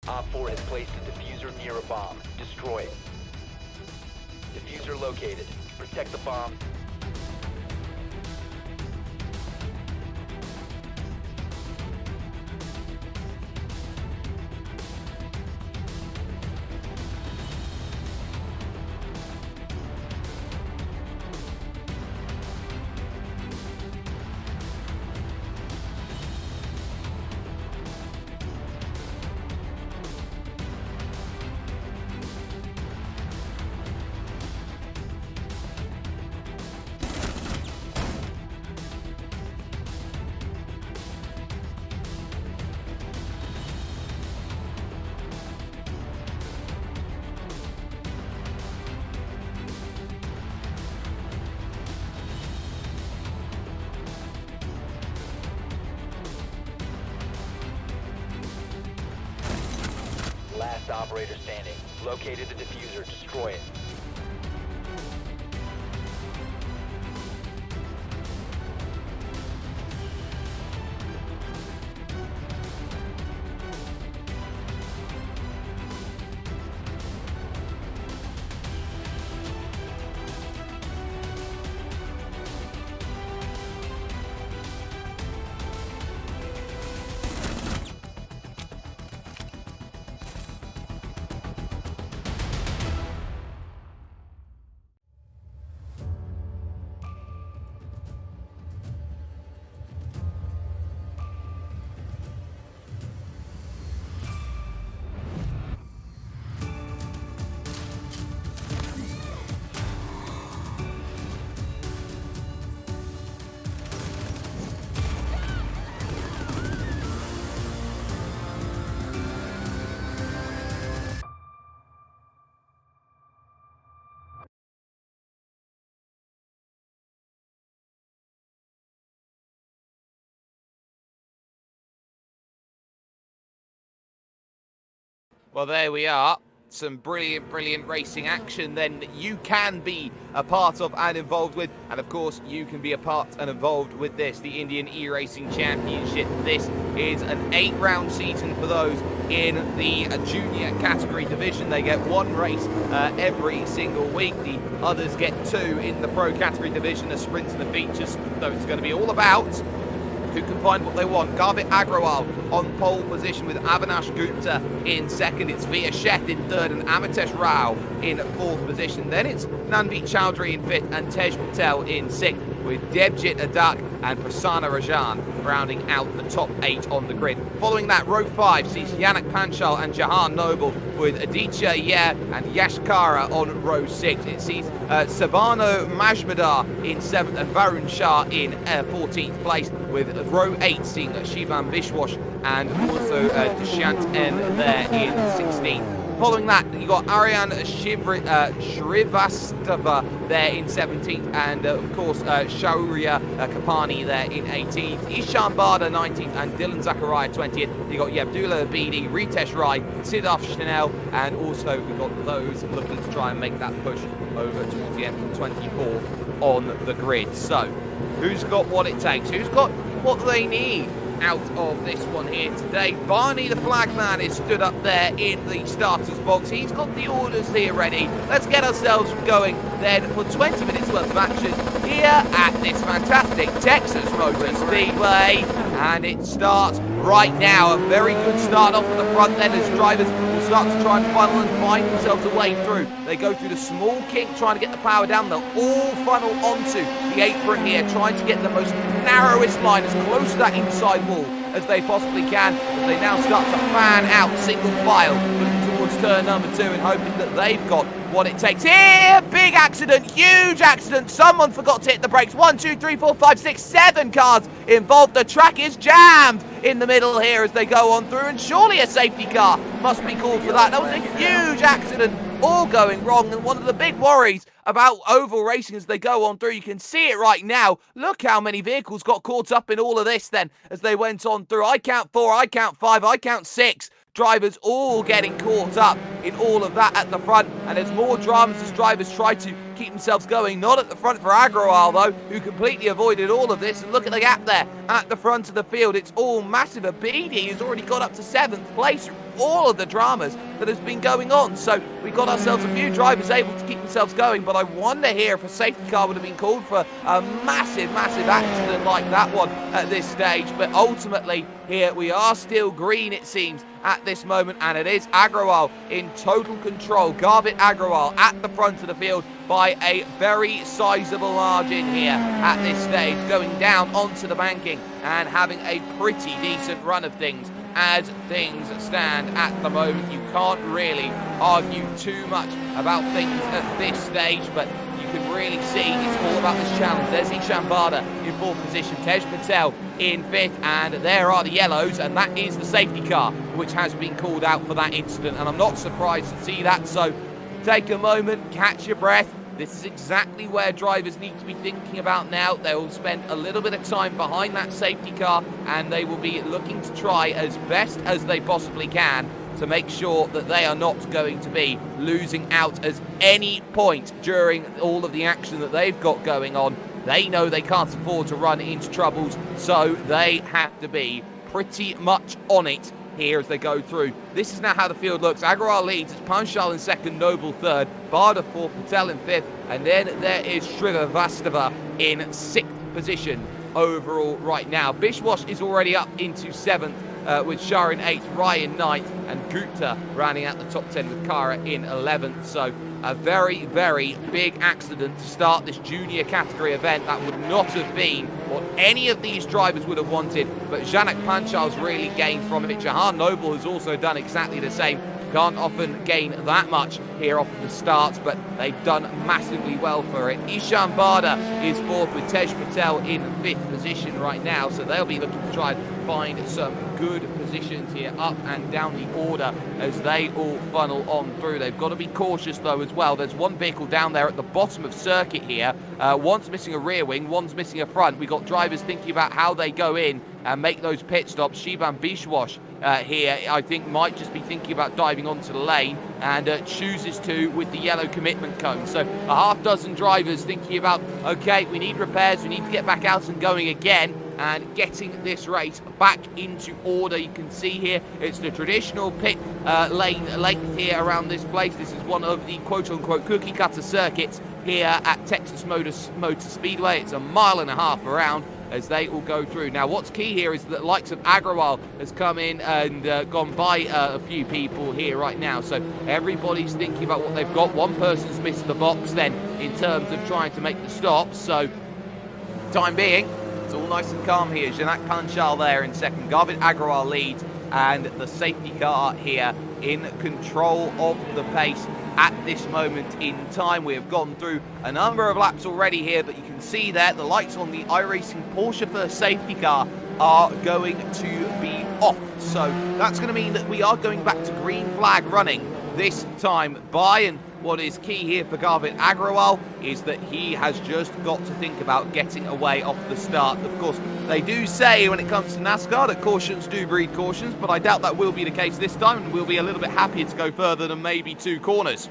Op 4 has placed a diffuser near a bomb. Destroy it. Diffuser located. Protect the bomb. Last operator standing. Located the diffuser. Destroy it. Well, there we are. Some brilliant, brilliant racing action then that you can be a part of and involved with. And of course, you can be a part and involved with this, the Indian eRacing Championship. This is an 8-round season for those in the junior category division. They get one race every single week. The others get 2 in the pro category division, the sprints and the features. So it's going to be all about who can find what they want. Garvit Agrawal on pole position with Avinash Gupta in second. It's Via Shet in third and Amitesh Rao in fourth position. Then it's Nanbit Chowdhury in fifth and Tej Patel in sixth, with Debjit Adak and Prasanna Rajan rounding out the top 8 on the grid. Following that, row 5 sees Yanak Panchal and Jahan Noble, with Aditya Yer and Yashkara on row 6. It sees Savano Majmadar in 7th and Varun Shah in 14th place, with row 8 seeing Shivan Vishwash and also Dushyant N there in 16th. Following that, you got Aryan Shrivastava there in 17th, and of course Shaurya Kapani there in 18th, Ishan Bada 19th, and Dylan Zachariah 20th. You got Yabdullah Abidi, Ritesh Rai, Siddharth Chanel, and also we've got those looking to try and make that push over towards the end of 24 on the grid. So, who's got what it takes? Who's got what they need out of this one here today? Barney the flagman is stood up there in the starters box. He's got the orders here ready. Let's get ourselves going then for 20 minutes worth of action here at this fantastic Texas Motor Speedway. And it starts right now. A very good start off at the front then, as drivers will start to try and funnel and find themselves a way through. They go through the small kink trying to get the power down. They'll all funnel onto the apron here, trying to get the most narrowest line as close to that inside wall as they possibly can. As they now start to fan out single file, looking towards turn number 2 and hoping that they've got what it takes here. Big accident, huge accident. Someone forgot to hit the brakes. 1, 2, 3, 4, 5, 6, 7 cars involved. The track is jammed in the middle here as they go on through, and surely a safety car must be called for that. That was a huge accident, all going wrong, and one of the big worries about oval racing as they go on through. You can see it right now. Look how many vehicles got caught up in all of this then as they went on through. I count 4, I count 5, I count 6 drivers all getting caught up in all of that at the front, and there's more dramas as drivers try to keep themselves going. Not at the front for Agrawal, though, who completely avoided all of this. And look at the gap there at the front of the field. It's all massive. Abidi has already got up to 7th place. All of the dramas that has been going on. So we got ourselves a few drivers able to keep themselves going, but I wonder here if a safety car would have been called for a massive accident like that one at this stage. But ultimately here we are still green, it seems, at this moment, and it is Agrawal in total control. Garvit Agrawal at the front of the field by a very sizable margin here at this stage, going down onto the banking and having a pretty decent run of things. As things stand at the moment, you can't really argue too much about things at this stage, but you can really see it's all about this challenge. There's Ishan Bada in 4th position, Tej Patel in 5th, and there are the yellows, and that is the safety car which has been called out for that incident, and I'm not surprised to see that. So take a moment, catch your breath. This is exactly where drivers need to be thinking about now. They will spend a little bit of time behind that safety car, and they will be looking to try as best as they possibly can to make sure that they are not going to be losing out at any point during all of the action that they've got going on. They know they can't afford to run into troubles, so they have to be pretty much on it here as they go through. This is now how the field looks. Agrawal leads, it's Panchal in 2nd, Noble 3rd, Bada 4th, Patel in 5th, and then there is Shrivastava in 6th position overall right now. Bishwash is already up into 7th, with Shah in 8th, Ryan 9th, and Gupta rounding out the top 10 with Kara in 11th. So a very big accident to start this junior category event. That would not have been what any of these drivers would have wanted, but Janak Panchal's really gained from it. Jahan Noble has also done exactly the same. Can't often gain that much here off the start, but they've done massively well for it. Ishan Bada is 4th with Tej Patel in 5th position right now, so they'll be looking to try and find some good positions here up and down the order as they all funnel on through. They've got to be cautious though as well. There's one vehicle down there at the bottom of circuit here. One's missing a rear wing, one's missing a front. We've got drivers thinking about how they go in and make those pit stops. Shiban Bishwash here, I think, might just be thinking about diving onto the lane and chooses to with the yellow commitment cone. So a half dozen drivers thinking about, okay, we need repairs, we need to get back out and going again and getting this race back into order. You can see here it's the traditional pit lane length here around this place. This is one of the quote-unquote cookie cutter circuits here at Texas Motor Speedway. It's a 1.5 miles around as they all go through. Now what's key here is that the likes of Agrawal has come in and gone by a few people here right now, so everybody's thinking about what they've got. One person's missed the box then in terms of trying to make the stops, so time being it's all nice and calm here. Janak Panchal there in 2nd, Garvit Agrawal leads, and the safety car here in control of the pace at this moment in time. We have gone through a number of laps already here, but you can see there the lights on the iRacing Porsche first safety car are going to be off. So that's going to mean that we are going back to green flag running this time by, and what is key here for Garvit Agrawal is that he has just got to think about getting away off the start. Of course, they do say when it comes to NASCAR that cautions do breed cautions, but I doubt that will be the case this time, and we'll be a little bit happier to go further than maybe 2 corners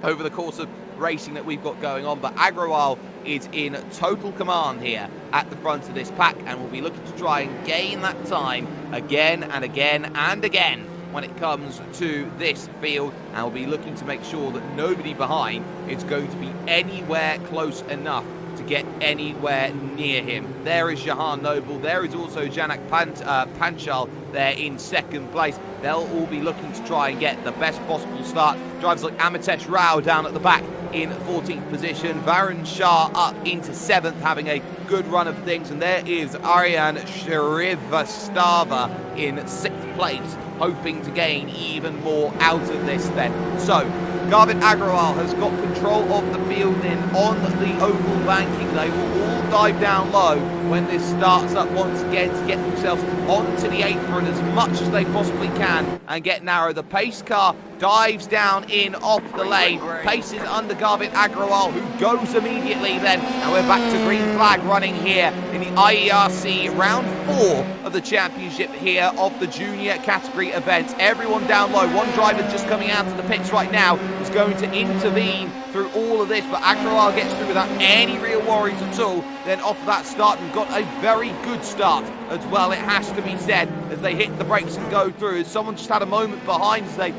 over the course of racing that we've got going on. But Agrawal is in total command here at the front of this pack, and will be looking to try and gain that time again and again and again when it comes to this field, and will be looking to make sure that nobody behind is going to be anywhere close enough to get anywhere near him. There is Jahan Noble, there is also Janak Panchal there in 2nd place. They'll all be looking to try and get the best possible start. Drivers like Amitesh Rao down at the back in 14th position, Varun Shah up into 7th, having a good run of things, and there is Aryan Shrivastava in 6th place, hoping to gain even more out of this then. So Garvit Agrawal has got control of the field in on the oval banking. They will all dive down low when this starts up once again to get themselves onto the apron as much as they possibly can and get narrow. The pace car dives down in off the lane, paces under Garvit Agrawal, who goes immediately then, and we're back to green flag running here in the IERC round 4 of the championship here of the junior category events. Everyone down low. One driver just coming out of the pits right now is going to intervene through all of this, but Agrawal gets through without any real worries at all. Then off that start, and got a very good start as well, it has to be said, as they hit the brakes and go through. As someone just had a moment behind as they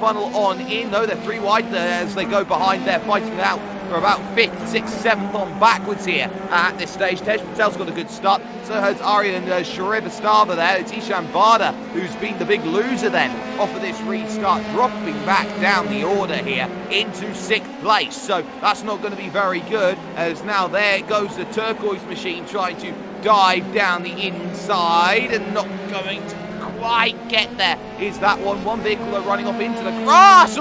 funnel on in. No, they're 3 wide there as they go behind. They're fighting it out for about 5th, 6th, 7th on backwards here at this stage. Tej Patel's got a good start. So has Aryan Shrivastava there. It's Ishan Bada who's been the big loser then off of this restart, dropping back down the order here into 6th place. So that's not going to be very good, as now there goes the turquoise machine trying to dive down the inside and not going to quite get there. Is that one vehicle running off into the grass?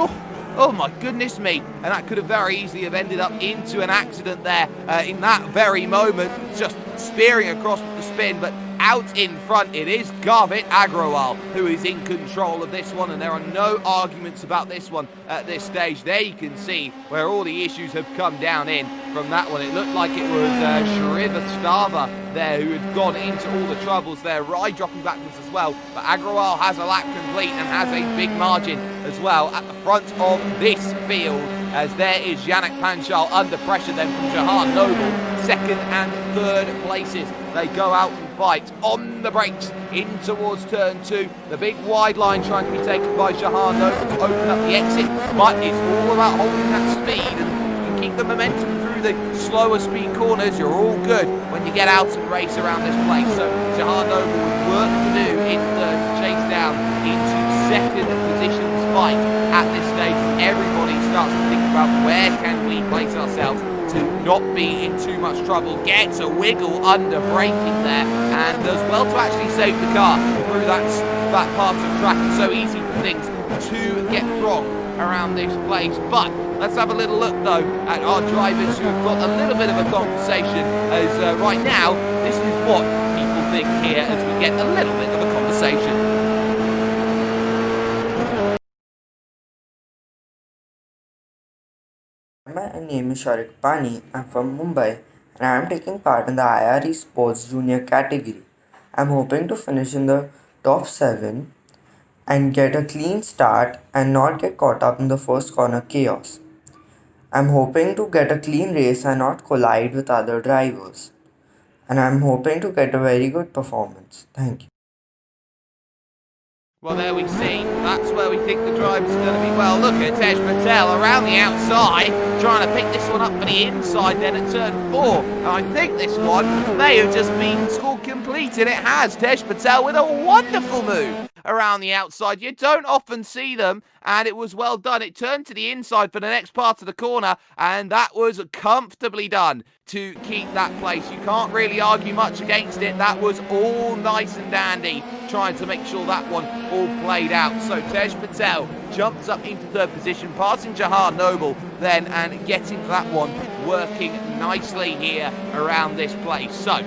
Oh my goodness me, and that could have very easily have ended up into an accident there in that very moment, just spearing across with the spin, but out in front it is Garvit Agrawal who is in control of this one, and there are no arguments about this one at this stage. There you can see where all the issues have come down in from that one. It looked like it was Shrivastava there who had gone into all the troubles there, right, dropping backwards as well, but Agrawal has a lap complete and has a big margin as well at the front of this field, as there is Yannick Panchal under pressure then from Jahan Noble. 2nd and 3rd places, they go out and fight on the brakes in towards turn 2. The big wide line trying to be taken by Jahan Noble to open up the exit, but it's all about holding that speed and keep the momentum through the slower speed corners. You're all good when you get out and race around this place. So Jahan Noble with work to do in third to chase down into 2nd positions fight at this stage. Everybody starts to think about where can we place ourselves to not be in too much trouble. Gets a wiggle under braking there and does well to actually save the car through that part of the track. It's so easy for things to get wrong around this place. But let's have a little look though at our drivers who have got a little bit of a conversation, as right now this is what people think here as we get a little bit of a conversation. My name is Sharik Pani. I'm from Mumbai and I'm taking part in the IRE Sports Junior category. I'm hoping to finish in the top 7 and get a clean start and not get caught up in the first corner chaos. I'm hoping to get a clean race and not collide with other drivers. And I'm hoping to get a very good performance. Thank you. Well, there we see. That's where we think the drivers are going to be. Well, look at Tej Patel around the outside, trying to pick this one up for the inside then at turn 4. And I think this one may have just been scored complete, and it has. Tej Patel with a wonderful move around the outside. You don't often see them, and it was well done. It turned to the inside for the next part of the corner, and that was comfortably done to keep that place. You can't really argue much against it. That was all nice and dandy, trying to make sure that one all played out. So Tej Patel jumps up into 3rd position, passing Jahan Noble then, and getting that one working nicely here around this place. So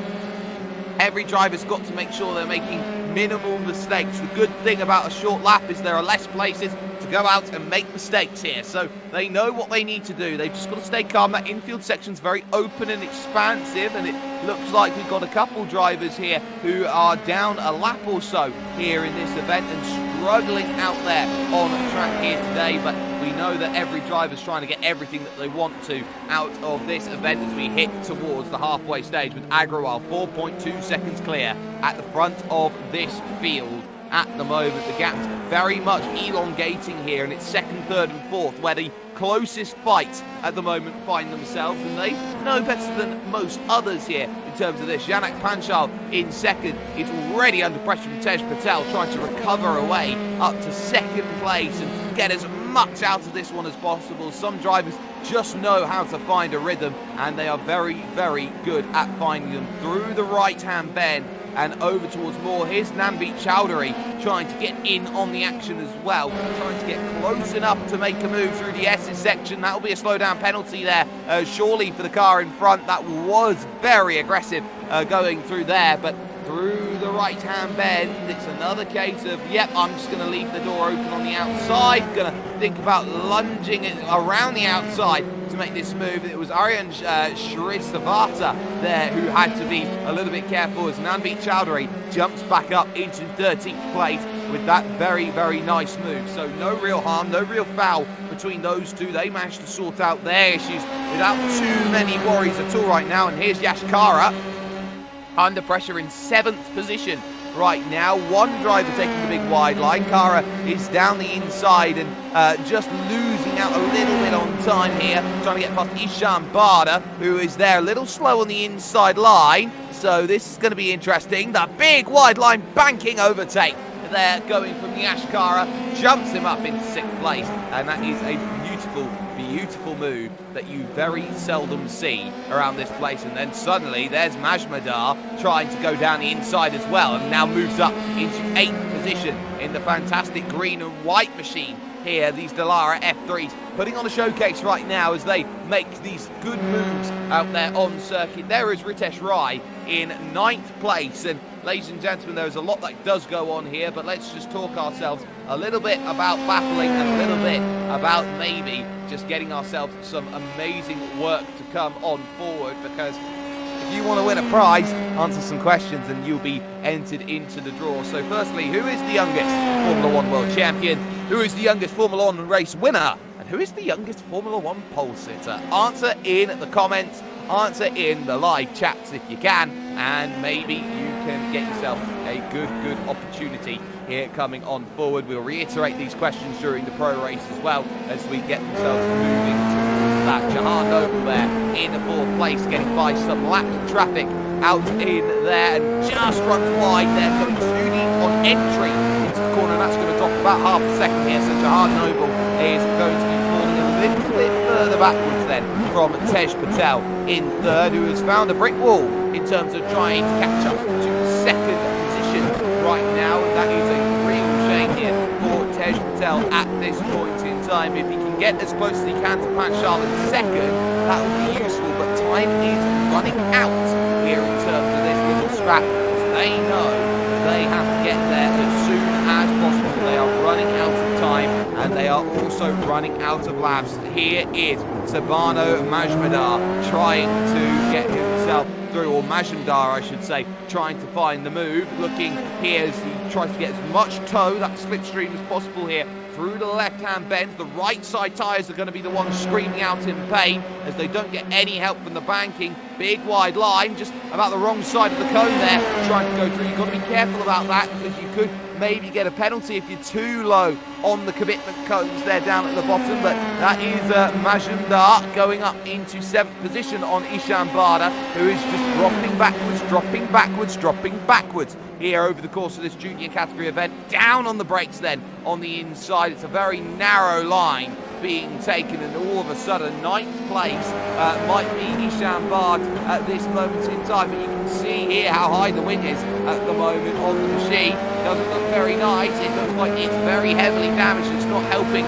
every driver's got to make sure they're making minimal mistakes. The good thing about a short lap is there are less places to go out and make mistakes here, so they know what they need to do. They've just got to stay calm. That infield section's very open and expansive, and it looks like we've got a couple drivers here who are down a lap or so here in this event and struggling out there on the track here today, but we know that every driver's trying to get everything that they want to out of this event as we hit towards the halfway stage, with Agrawal 4.2 seconds clear at the front of this field. At the moment, the gap's very much elongating here, and it's 2nd, 3rd and 4th where the closest fights at the moment find themselves, and they know better than most others here in terms of this. Yannick Panchal in 2nd is already under pressure from Tej Patel, trying to recover away up to 2nd place and get as much out of this one as possible. Some drivers just know how to find a rhythm, and they are very, very good at finding them through the right-hand bend and over towards Moore. Here's Nambi Chowdhury trying to get in on the action as well, trying to get close enough to make a move through the S's section. That will be a slowdown penalty there, surely for the car in front. That was very aggressive going through there, but through the right-hand bend, it's another case of, yep, I'm just going to leave the door open on the outside, going to think about lunging it around the outside to make this move. It was Aryan Shrisavata there who had to be a little bit careful as Nanbit Chowdhury jumps back up into 13th place with that very, very nice move. So no real harm, no real foul between those two. They managed to sort out their issues without too many worries at all right now. And here's Yashkara under pressure in 7th position right now. One driver taking the big wide line. Kara is down the inside and just losing out a little bit on time here, trying to get past Ishan Bada, who is there a little slow on the inside line. So this is going to be interesting. The big wide line banking overtake there going from the Ashkara, jumps him up into 6th place, and that is a beautiful move that you very seldom see around this place. And then suddenly there's Majmadar trying to go down the inside as well, and now moves up into 8th position in the fantastic green and white machine here. These Dallara F3s putting on a showcase right now as they make these good moves out there on circuit. There is Ritesh Rai in 9th place, and ladies and gentlemen, there's a lot that does go on here, but let's just talk ourselves a little bit about battling and a little bit about maybe just getting ourselves some amazing work to come on forward, because if you want to win a prize, answer some questions and you'll be entered into the draw. So firstly, who is the youngest Formula 1 world champion? Who is the youngest Formula 1 race winner? And who is the youngest Formula 1 pole sitter? Answer in the comments, answer in the live chats if you can, and maybe you can get yourself a good opportunity here coming on forward. We'll reiterate these questions during the pro race as well as we get themselves moving to that. Jahan Noble there in 4th place, getting by some lapped traffic out in there, and just runs wide there, going too deep on entry into the corner, and that's going to drop about half a second here. So Jahan Noble is going to be falling a little bit further backwards then from Tej Patel in 3rd, who has found a brick wall in terms of trying to catch up to 2nd position right now, and that is a real shame here for Tej Patel at this point in time. If he can get as close as he can to Panchal in 2nd, that would be useful, but time is running out here in terms of this little scrap. They know they have to get there as soon as possible. They are running out of time, and they are also running out of laps. Here is Sabano Majmadar trying to get himself through, or Majumdar I should say, trying to find the move. Looking here as he tries to get as much toe, that slipstream, as possible here through the left-hand bend. The right side tyres are going to be the ones screaming out in pain as they don't get any help from the banking. Big wide line, just about the wrong side of the cone there, trying to go through. You've got to be careful about that, because you could maybe get a penalty if you're too low on the commitment cones there down at the bottom. But that is Majumdar going up into 7th position on Ishan Bada, who is just dropping backwards here over the course of this junior category event. Down on the brakes then on the inside. It's a very narrow line being taken, and all of a sudden 9th place might be Ishan Bard at this moment in time. But you can see here how high the wind is at the moment on the machine. Doesn't look very nice. It looks like it's very heavily damaged. It's not helping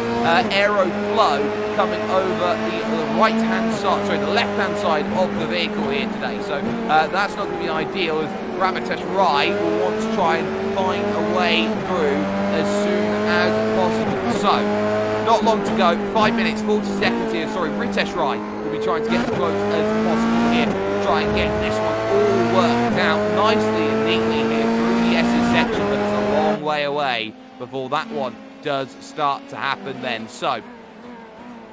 aeroflow coming over the right-hand side, sorry, the left-hand side of the vehicle here today. So that's not going to be ideal, as Ramitesh Rai will want to try and find a way through as soon as possible. So not long to go, 5 minutes, 40 seconds here. Sorry, Ritesh Rai will be trying to get as close as possible here. Try and get this one all worked out nicely and neatly here through the SS section, but it's a long way away before that one does start to happen then. So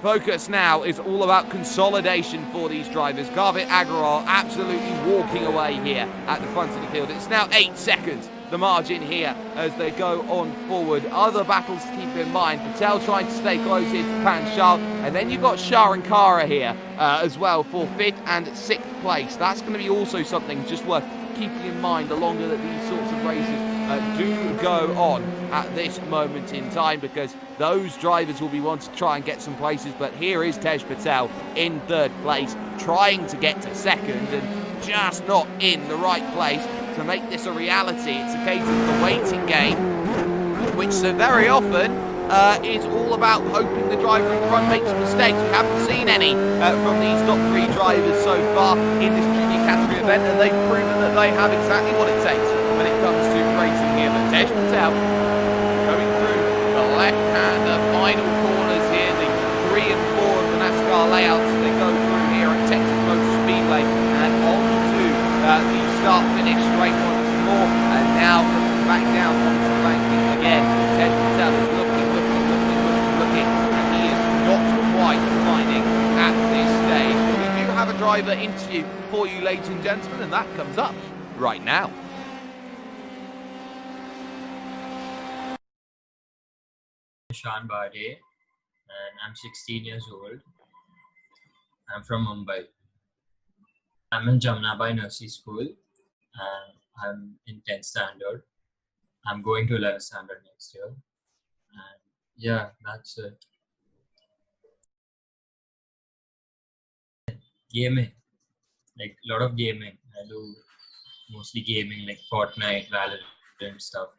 focus now is all about consolidation for these drivers. Garvit Agrawal absolutely walking away here at the front of the field. It's now 8 seconds, the margin here, as they go on forward. Other battles to keep in mind. Patel trying to stay close here to Panchal. And then you've got Shah and Kara here as well for 5th and 6th place. That's going to be also something just worth keeping in mind the longer that these sorts of races do go on at this moment in time, because those drivers will be wanting to try and get some places. But here is Tej Patel in 3rd place, trying to get to 2nd and just not in the right place to make this a reality. It's a case of the waiting game, which so very often is all about hoping the driver in front makes mistakes. We haven't seen any from these top 3 drivers so far in this junior category event, and they've proven that they have exactly what it takes when it comes to racing here. But Tej Patel going through the left hand, the final corners here, the 3 and 4 of the NASCAR layouts. start finish straight once more, and now looking back down onto the ranking again. Tej Patel is looking, and he is not quite finding at this stage. But we do have a driver interview for you, ladies and gentlemen, and that comes up right now. Shan Bade, and I'm 16 years old. I'm from Mumbai. I'm in Jamnabai Nursery School, and I'm in 10th standard. I'm going to 11th standard next year. And yeah, that's it. Gaming, like a lot of gaming. I do mostly gaming, like Fortnite, Valorant stuff.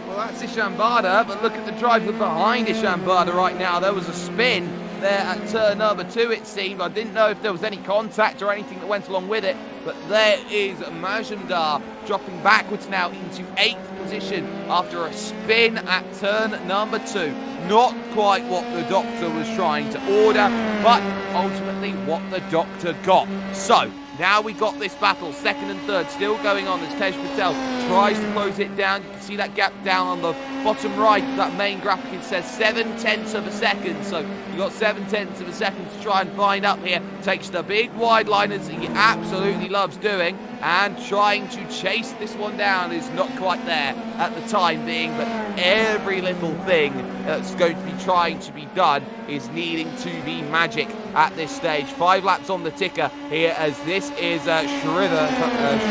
Well, that's Ishambada, but look at the driver behind Ishambada right now. There was a spin there at turn number 2, it seemed. I didn't know if there was any contact or anything that went along with it, but there is Majumdar dropping backwards now into 8th position after a spin at turn number 2. Not quite what the doctor was trying to order, but ultimately what the doctor got. So, now we got this battle, 2nd and 3rd, still going on as Tej Patel tries to close it down. You can see that gap down on the bottom right of that main graphic. It says 7/10 of a second. So you got 7/10 of a second to try and find up here. Takes the big wide liners that he absolutely loves doing, and trying to chase this one down is not quite there at the time being, but every little thing that's going to be trying to be done is needing to be magic at this stage. 5 laps on the ticker here, as this is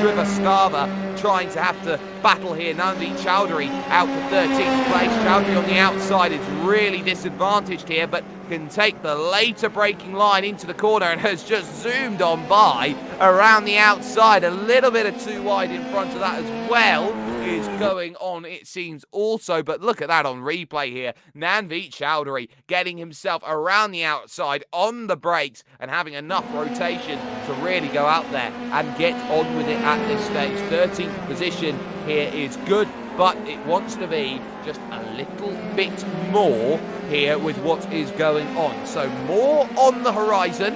Shrivastava trying to have to battle here. Nandi Chowdhury out for 13th place. Chowdhury on the outside is really disadvantaged here, but can take the later braking line into the corner and has just zoomed on by around the outside. A little bit of too wide in front of that as well is going on, it seems, also. But look at that on replay here. Nanveet Chowdhury getting himself around the outside on the brakes and having enough rotation to really go out there and get on with it at this stage. 13th position here is good, but it wants to be just a little bit more here with what is going on. So more on the horizon.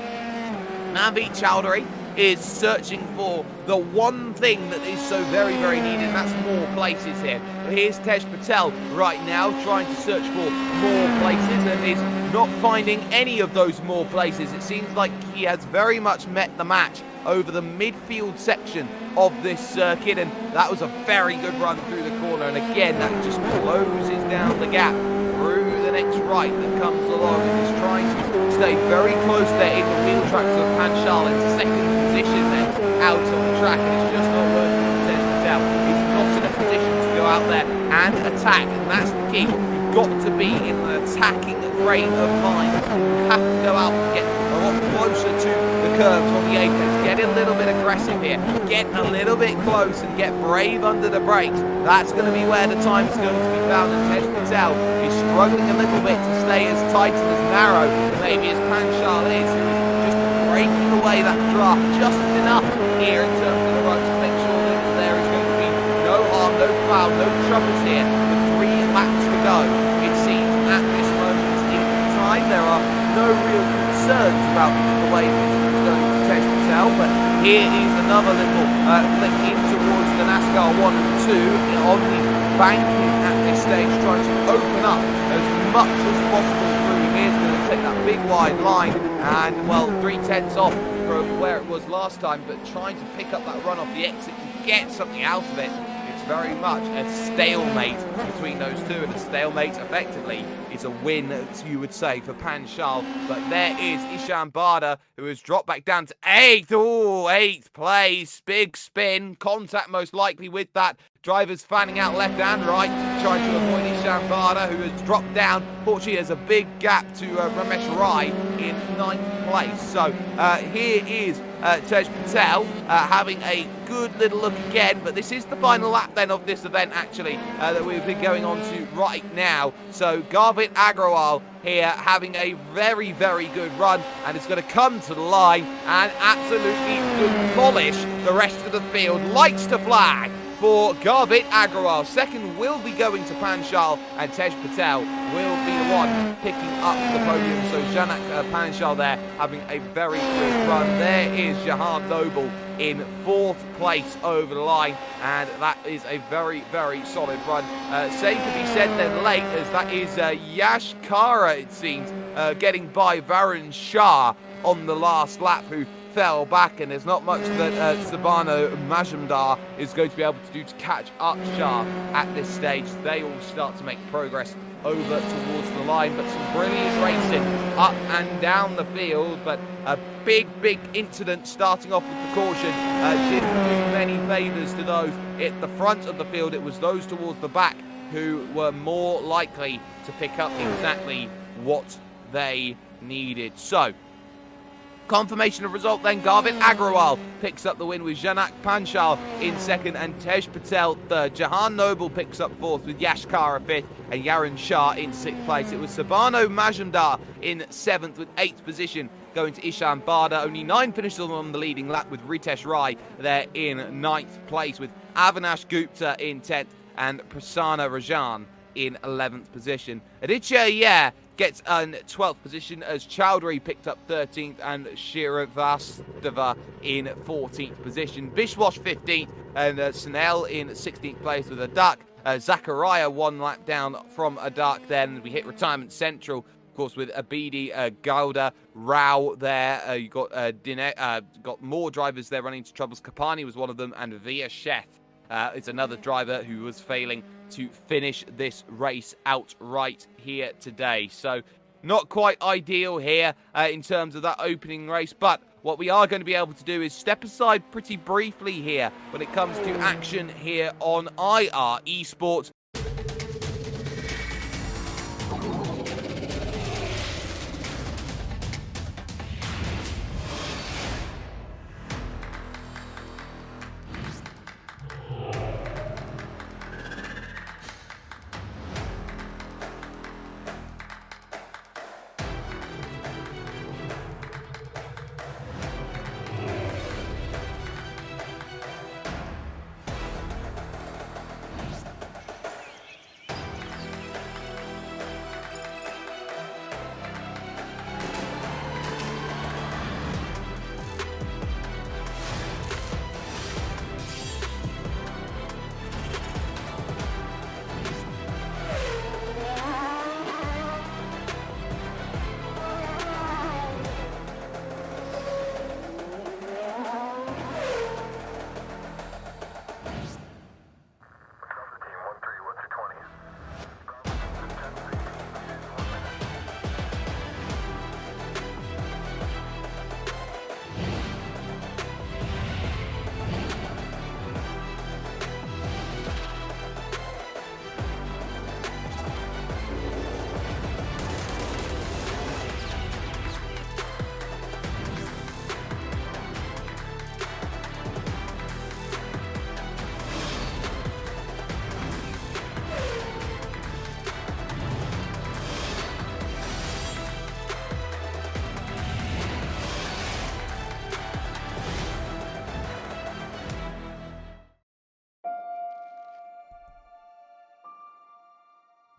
Nanveet Chowdhury is searching for the one thing that is so very, very needed, and that's more places here. But here's Tej Patel right now trying to search for more places and is not finding any of those more places. It seems like he has very much met the match over the midfield section of this circuit, and that was a very good run through the corner, and again that just closes down the gap through the next right that comes along, and is trying to stay very close there in the wheel tracks of Panchal in 2nd position then out on the track, and it's just not working for Tej Patel. He's not in a position to go out there and attack, and that's the key. You've got to be in an attacking frame of mind. You have to go out and get a lot closer to the curves on the apex. Get a little bit aggressive here. Get a little bit close and get brave under the brakes. That's going to be where the time is going to be found. And Tej Patel is struggling a little bit to stay as tight and as narrow maybe as Panchal is, who is just breaking away that draft just enough here in terms of the run to make sure that there is going to be no harm, no foul, no troubles here. With 3 laps to go, it seems at this moment in time there are no real concerns about the way this is going to Tej Patel, but here is another little flick in towards the NASCAR 1 and 2 on the banking at this stage, trying to open up as much as possible through. Here's going to take that big wide line and, well, 3/10 off from where it was last time, but trying to pick up that run off the exit and get something out of it. It's very much a stalemate between those two, and a stalemate effectively is a win, as you would say, for Panchal. But there is Ishan Bada, who has dropped back down to 8th. Oh, 8th place. Big spin. Contact most likely with that. Drivers fanning out left and right, trying to avoid Ishan Bada, who has dropped down. Fortunately, there's a big gap to Ramesh Rai in 9th place. So here is Tej Patel having a good little look again, but this is the final lap then of this event actually that we've been going on to right now. So Garvit Agrawal here having a very, very good run, and it's going to come to the line and absolutely demolish the rest of the field. Lights to flag for Garvit Agrawal. Second will be going to Panchal, and Tej Patel will be the one picking up the podium. So Janak Panchal there having a very good run. There is Jahan Noble in 4th place over the line, and that is a very, very solid run. Same to be said then late, as that is Yash Kara, it seems, getting by Varun Shah on the last lap, who fell back, and there's not much that Sabano Majumdar is going to be able to do to catch up Shah at this stage. They all start to make progress over towards the line, but some brilliant racing up and down the field, but a big incident starting off with the caution didn't do many favours to those at the front of the field. It was those towards the back who were more likely to pick up exactly what they needed. So, confirmation of result then, Garvit Agrawal picks up the win with Janak Panchal in 2nd and Tej Patel 3rd. Jahan Noble picks up 4th with Yash Kara 5th and Yaron Shah in 6th place. It was Sabano Majumdar in 7th with 8th position going to Ishan Bada. Only 9 finishes on the leading lap with Ritesh Rai there in 9th place, with Avinash Gupta in 10th and Prasanna Rajan in 11th position. Aditya gets an 12th position as Chowdhury picked up 13th and Shiravastava in 14th position. Bishwash 15th and Sunel in 16th place with Adak. Zachariah 1 lap down from Adak. Then we hit Retirement Central, of course, with Abidi, Gouda, Rao there. You got got more drivers there running into troubles. Kapani was one of them, and Via Chef is another driver who was failing to finish this race outright here today. So not quite ideal here in terms of that opening race, but what we are going to be able to do is step aside pretty briefly here when it comes to action here on IR Esports.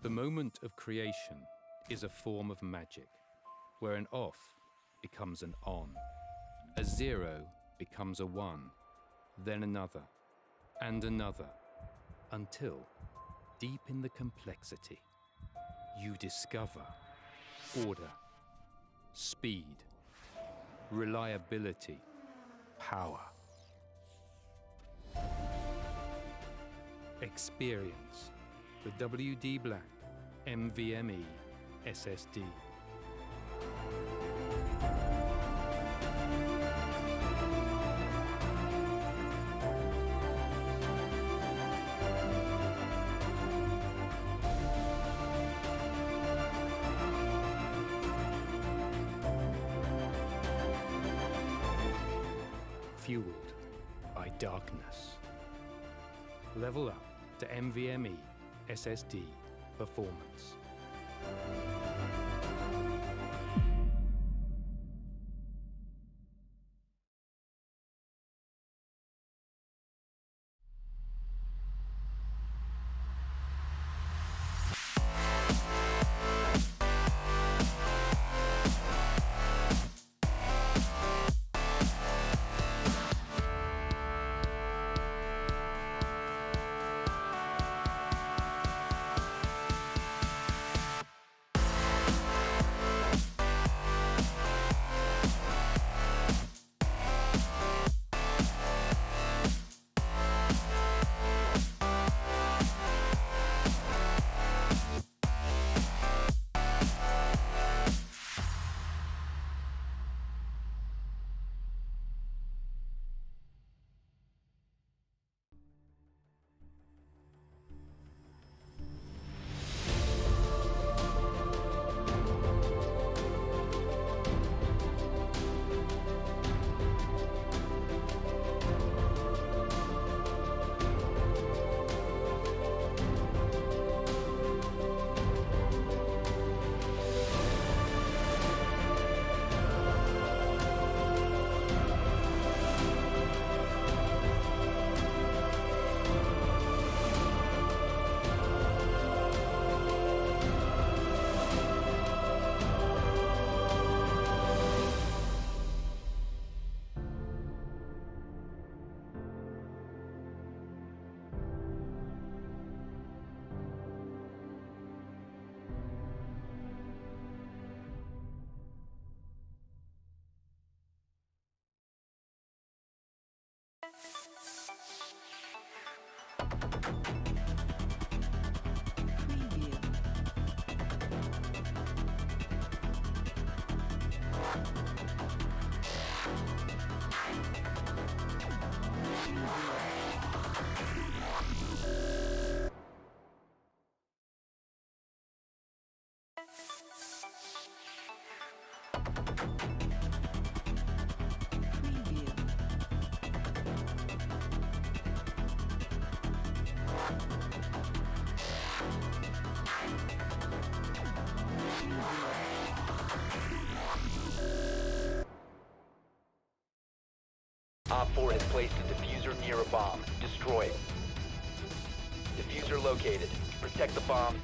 The moment of creation is a form of magic, where an off becomes an on, a 0 becomes a 1, then another, and another, until, deep in the complexity, you discover order, speed, reliability, power. Experience the WD Black NVMe SSD. Fueled by darkness. Level up to NVMe SSD performance. Op 4 has placed a diffuser near a bomb. Destroy it. Diffuser located. Protect the bomb.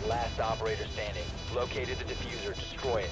Last operator standing. Located the diffuser. Destroy it.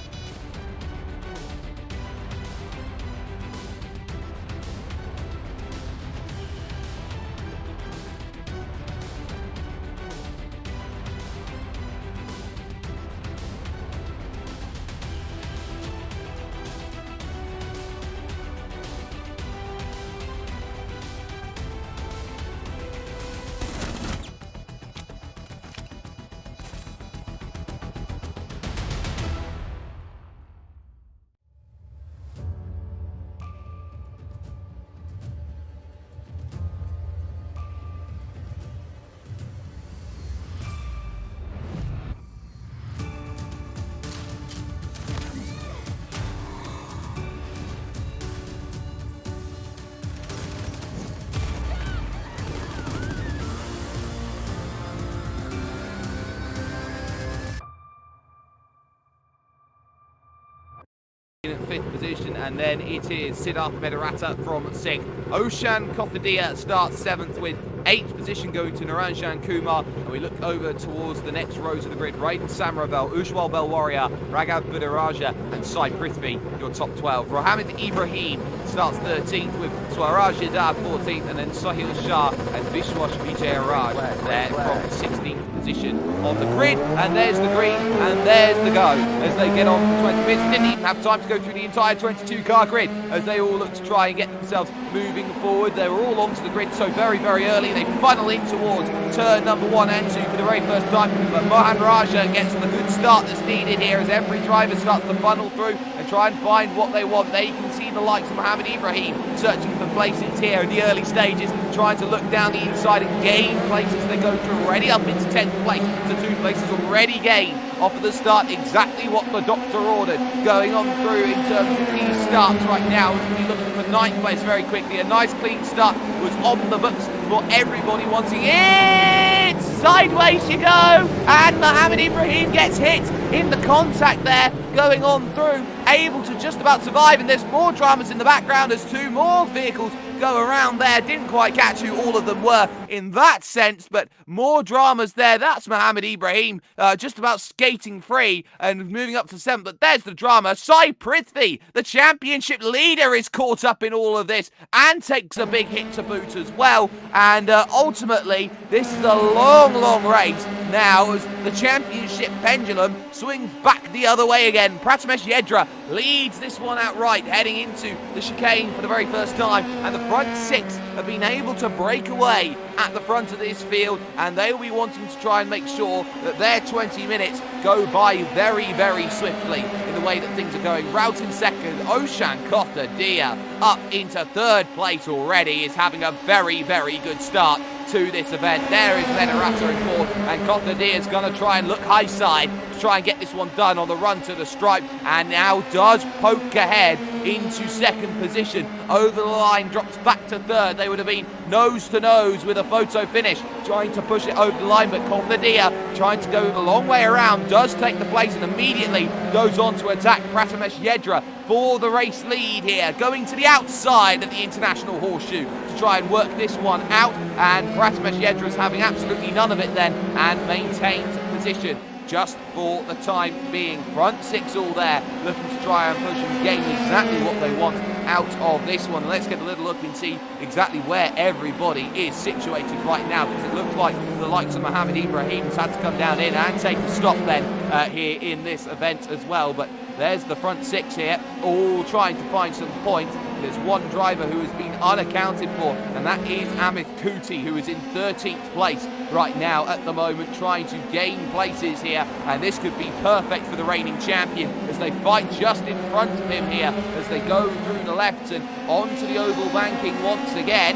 In 5th position, and then it is Siddharth Medarata from 6th. Oshan Kothadia starts 7th with 8th position going to Naranjan Kumar, and we look over towards the next rows of the grid. Raiden Samravel, Ujwal Belwaria, Raghav Budaraja and Sai Prithvi, your top 12. Mohammed Ibrahim starts 13th with Swaraj Yadav 14th, and then Sahil Shah and Vishwash Vijayaraj there from 16th position on the grid. And there's the green, and there's the go as they get on for 20 minutes. Didn't even have time to go through the entire 22-car grid as they all look to try and get themselves moving forward. They were all onto the grid so very, very early. They funnel in towards turn number 1 and 2 for the very first time, but Mohan Raja gets the good start that's needed here as every driver starts to funnel through and try and find what they want. There you can see the likes of Mohammed Ibrahim searching for places here in the early stages, trying to look down the inside and gain places. They go through already up into 10th place, to 2 places already gained off of the start, exactly what the doctor ordered. Going on through in terms of these starts right now, we'll be looking for 9th place very quickly. A nice clean start was on the books for everybody wanting it. Sideways you go, and Mohammed Ibrahim gets hit in the contact there, going on through, able to just about survive, and there's more dramas in the background as 2 more vehicles go around there. Didn't quite catch who all of them were in that sense, but more dramas there. That's Mohammed Ibrahim just about skating free and moving up to 7th, but there's the drama. Sai Prithvi, the championship leader, is caught up in all of this and takes a big hit to boot as well, and ultimately this is a long race now as the championship pendulum swings back the other way again. Pratimesh Yedra leads this one outright, heading into the chicane for the very first time, and the front 6 have been able to break away at the front of this field, and they will be wanting to try and make sure that their 20 minutes go by very, very swiftly in the way that things are going. Route in 2nd, Oshan Kothadia up into 3rd place already, is having a very, very good start to this event. There is Medarata in 4th, and Kothadia is going to try and look high side, to try and get this one done on the run to the stripe, and now does poke ahead into second position. Over the line, drops back to third. They would have been nose to nose with a photo finish, trying to push it over the line, but Koftadia trying to go the long way around, does take the place and immediately goes on to attack Pratimesh Yedra for the race lead here, going to the outside of the international horseshoe to try and work this one out, and Pratimesh Yedra is having absolutely none of it then and maintains position just for the time being. Front six all there, looking to try and push and gain exactly what they want out of this one. Let's get a little look and see exactly where everybody is situated right now, because it looks like the likes of Mohammed Ibrahim has had to come down in and take a stop then here in this event as well. But there's the front six here, all trying to find some points. There's one driver who has been unaccounted for, and that is Amit Kuti, who is in 13th place right now at the moment, trying to gain places here, and this could be perfect for the reigning champion as they fight just in front of him here as they go through the left and onto the oval banking once again.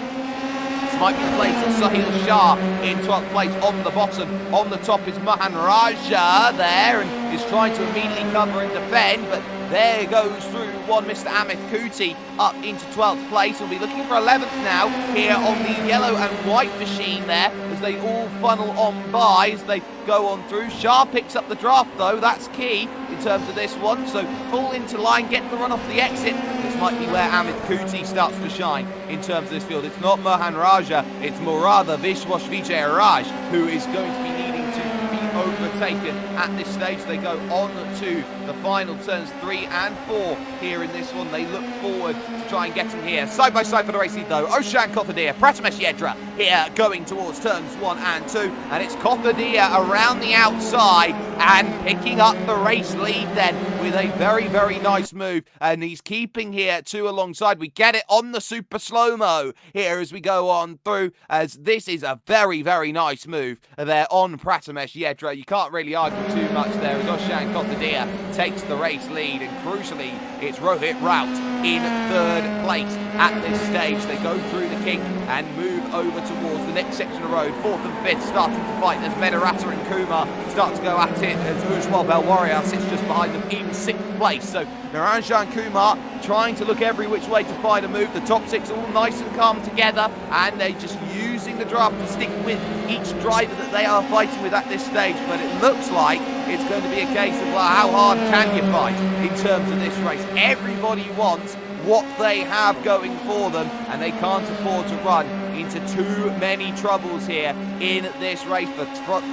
This might be the place of Sahil Shah in 12th place on the bottom. On the top is Mahan Raja there, and is trying to immediately cover and defend, but there goes through one Mr. Amit Kuti up into 12th place. We'll be looking for 11th now here on the yellow and white machine there as they all funnel on by as they go on through. Shah picks up the draft though, that's key in terms of this one. So full into line, get the run off the exit. This might be where Amit Kuti starts to shine in terms of this field. It's not Mohan Raja, it's Murada Vishwash Vijay Raj who is going to be needing to be overtaken at this stage. They go on to the final turns 3 and 4 here in this one. They look forward to try and getting here. Side by side for the race lead though, Oshan Kothadir, Pratimesh Yedra here going towards turns 1 and 2, and it's Kothadir around the outside and picking up the race lead then with a very, very nice move, and he's keeping here 2 alongside. We get it on the super slow-mo here as we go on through, as this is a very, very nice move there on Pratimesh Yedra. You can't really argue too much there as Oshan Kothadir takes the race lead, and crucially it's Rohit Raut in 3rd place at this stage. They go through the kink and move over towards the next section of road. 4th and 5th starting to fight as Medarata and Kumar start to go at it, as Ujwal Belwaria sits just behind them in 6th place. So Naranjan Kumar trying to look every which way to find a move. The top 6 all nice and calm together, and they're just using the draft to stick with each driver that they are fighting with at this stage. But it looks like it's going to be a case of, well, how hard can you fight in terms of this race? Everybody wants what they have going for them, and they can't afford to run into too many troubles here in this race. The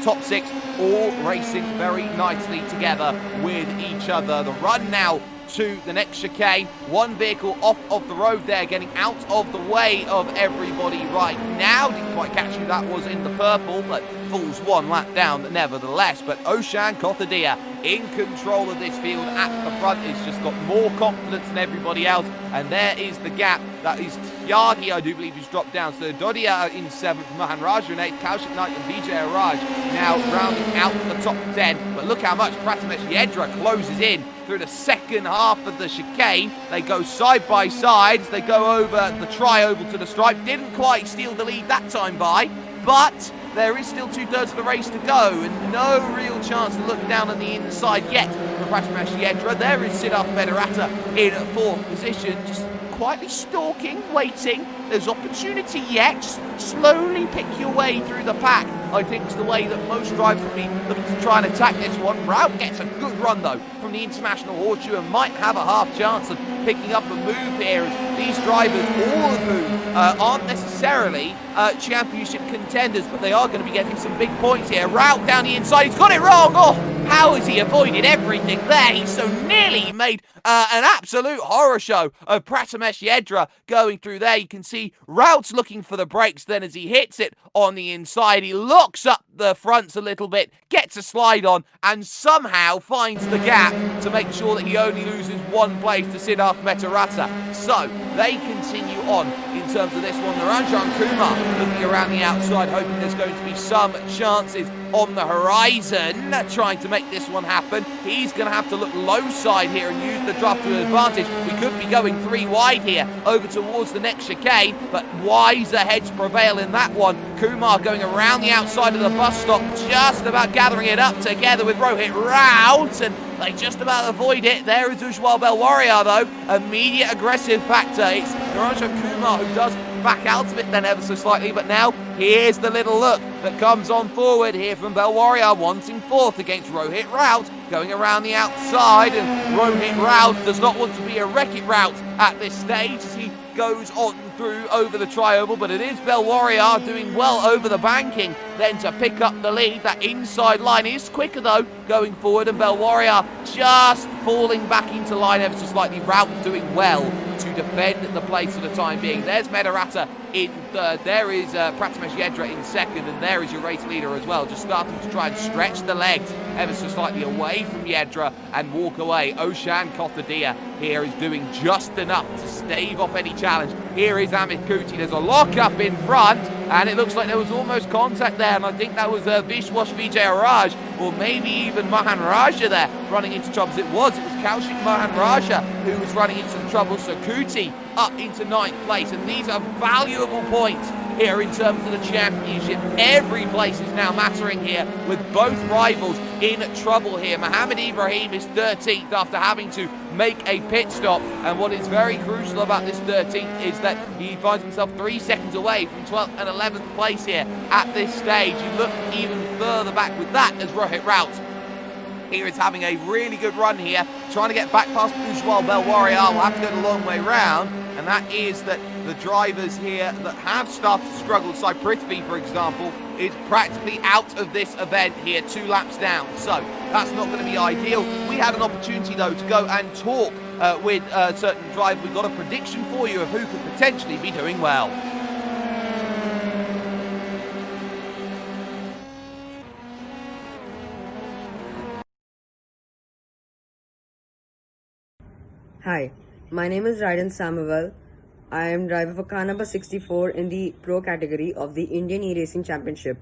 top 6 all racing very nicely together with each other. The run now to the next chicane. One vehicle off of the road there, getting out of the way of everybody right now. Didn't quite catch who that was in the purple, but falls 1 lap down nevertheless. But Oshan Kothadir in control of this field at the front. He's just got more confidence than everybody else, and there is the gap. That is Tyagi, I do believe, who's dropped down. So Dodia in 7th, Mahan Raj in 8th, Kaushik Knight and Vijay Raj now rounding out the top 10. But look how much Pratimesh Yedra closes in through the second half of the chicane. They go side by side. They go over the tri-oval to the stripe. Didn't quite steal the lead that time by, but there is still 2/3 of the race to go, and no real chance to look down on the inside yet for Pratimesh Yedra. There is Siddharth Medarata in 4th position, just quietly stalking, waiting. There's opportunity yet. Just slowly pick your way through the pack, I think, is the way that most drivers will be looking to try and attack this one. Raut gets a good run though from the international horseshoe and might have a half chance of picking up a move here, as these drivers, all of whom aren't necessarily championship contenders, but they are going to be getting some big points here. Raut down the inside, he's got it wrong. Oh, how has he avoided everything there? He so nearly made an absolute horror show of Pratimesh Yedra going through there. You can see Raut's looking for the brakes, then as he hits it on the inside, he locks up the fronts a little bit, gets a slide on, and somehow finds the gap to make sure that he only loses 1 place to Siddharth Medarata. So they continue on in in terms of this one. Naranjan Kumar looking around the outside, hoping there's going to be some chances on the horizon, trying to make this one happen. He's going to have to look low side here and use the draft to an advantage. We could be going 3 wide here over towards the next chicane, but wiser heads prevail in that one. Kumar going around the outside of the bus stop, just about gathering it up together with Rohit Raut, and they just about avoid it. There is Ujwal Belwaria though, immediate aggressive factor. It's Naranjan Kumar who does back out of it then ever so slightly, but now here's the little look that comes on forward here from Belwaria, wanting 4th against Rohit Raut, going around the outside, and Rohit Raut does not want to be a Wreck-It Rout at this stage as he goes on through over the tri-oval, but it is Belwaria doing well over the banking then to pick up the lead. That inside line is quicker though going forward, and Belwaria just falling back into line ever so slightly. Raut doing well to defend the place for the time being. There's Medarata in third, there is Pratimesh Yedra in second, and there is your race leader as well, just starting to try and stretch the legs ever so slightly away from Yedra and walk away. Oshan Kothadia here is doing just enough to stave off any challenge. Here is Amit Kuti, there's a lock up in front, and it looks like there was almost contact there, and I think that was Vishwash Vijayaraj, or maybe even Mahan Raja there running into troubles. It was Kaushik Mahan Raja who was running into the trouble, so Kuti up into 9th place, and these are valuable points here in terms of the championship. Every place is now mattering here, with both rivals in trouble here. Mohammed Ibrahim is 13th after having to make a pit stop, and what is very crucial about this 13th is that he finds himself 3 seconds away from 12th and 11th place here at this stage. You look even further back with that as Rohit Raut here is having a really good run here, trying to get back past Ujwal Belwaria. Will have to go the long way round, and that is that the drivers here that have started to struggle, Sai Prithvi for example, is practically out of this event here, 2 laps down, so that's not going to be ideal. We had an opportunity though to go and talk with certain drivers. We've got a prediction for you of who could potentially be doing well. Hi, my name is Raiden Samuel. I am driver for car number 64 in the pro category of the Indian eRacing Championship.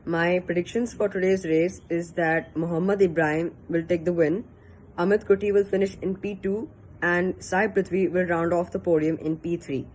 My predictions for today's race is that Mohammad Ibrahim will take the win, Amit Kuti will finish in P2, and Sai Prithvi will round off the podium in P3.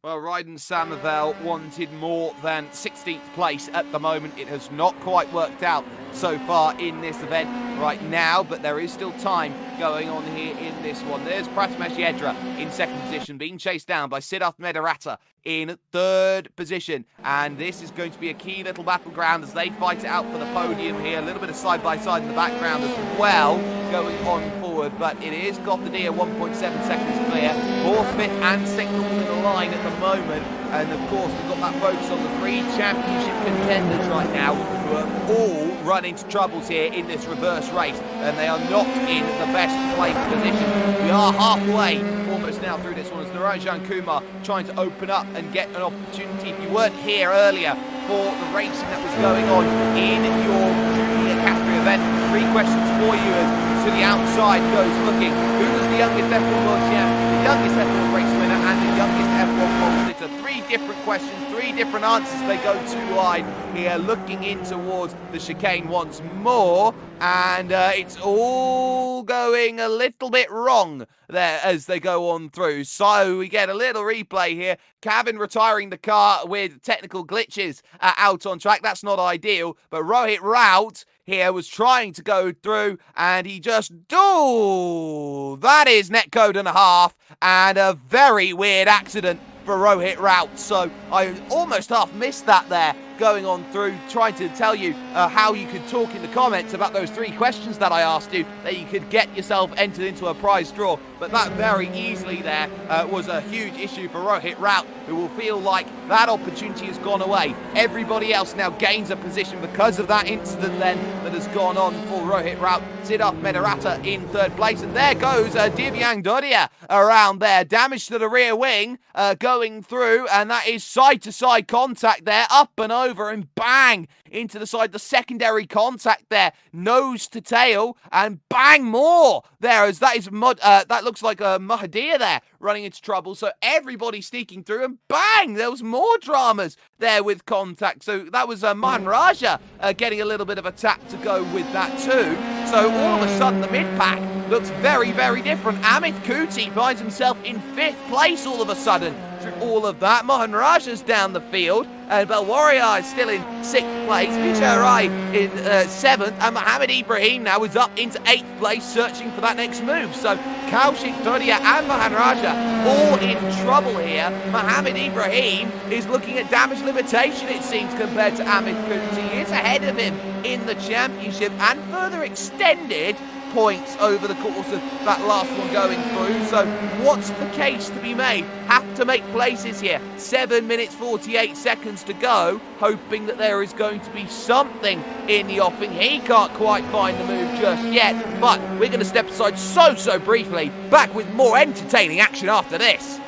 Well, Raiden Samavel wanted more than 16th place at the moment. It has not quite worked out so far in this event right now, but there is still time going on here in this one. There's Pratimesh Yedra in 2nd position, being chased down by Siddharth Medarata in 3rd position. And this is going to be a key little battleground as they fight it out for the podium here. A little bit of side-by-side in the background as well going on forward, but it is Gothadia 1.7 seconds clear. 4th, 5th and 6th all in the line at the moment. And of course, we've got that focus on the 3 championship contenders right now who are all run into troubles here in this reverse race, and they are not in the best placed position. We are halfway almost now through this one as Naranjan Kumar trying to open up and get an opportunity. If you weren't here earlier for the racing that was going on in your junior category event, 3 questions for you as to the outside goes looking. Who was the youngest F1 world champ, the youngest F1 race winner, and the youngest F1 pole sitter? 3 different questions, 3 different answers. They go 2 wide here, looking in towards the chicane once more, and it's all going a little bit wrong there as they go on through. So we get a little replay here. Kevin retiring the car with technical glitches out on track. That's not ideal, but Rohit Raut here was trying to go through, and he just that is netcode and a half, and a very weird accident for Rohit Raut. So I almost half missed that there going on through, trying to tell you how you could talk in the comments about those 3 questions that I asked you, that you could get yourself entered into a prize draw. But that very easily there was a huge issue for Rohit Raut, who will feel like that opportunity has gone away. Everybody else now gains a position because of that incident then that has gone on for Rohit Raut. Siddharth Medarata in 3rd place, and there goes Divyang Dodia around there. Damage to the rear wing going through, and that is side-to-side contact there, up and over and bang into the side. The secondary contact there, nose to tail, and bang more there as that is that looks like a Mahadir there running into trouble. So everybody sneaking through and bang, there was more dramas there with contact. So that was Mahan Raja getting a little bit of a tap to go with that too. So all of a sudden the mid-pack looks very, very different. Amit Kuti finds himself in 5th place all of a sudden through all of that. Mohan Raja's down the field, and Belwaria is still in 6th place. Vijay Rai in 7th, and Mohammed Ibrahim now is up into 8th place, searching for that next move. So Kaushik Dodia and Mohan Raja all in trouble here. Mohammed Ibrahim is looking at damage limitation, it seems, compared to Amit Kuti. He is ahead of him in the championship and further extended points over the course of that last one going through. So what's the case to be made? Have to make places here. 7 minutes 48 seconds to go, hoping that there is going to be something in the offing. He can't quite find the move just yet, but we're going to step aside so briefly. Back with more entertaining action after this.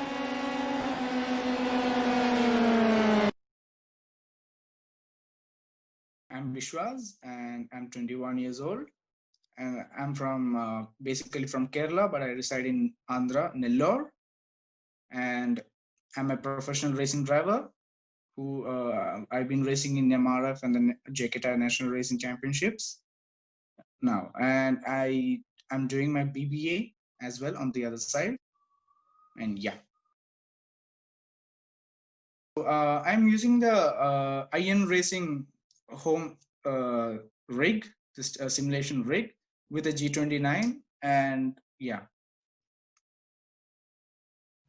I'm Vishwas and I'm 21 years old. And I'm from basically from Kerala, but I reside in Andhra, Nellore. And I'm a professional racing driver who I've been racing in MRF and the JKTI National Racing Championships now. And I'm doing my BBA as well on the other side. And yeah. So, I'm using the iRacing home rig, this simulation rig, with a G29, and yeah.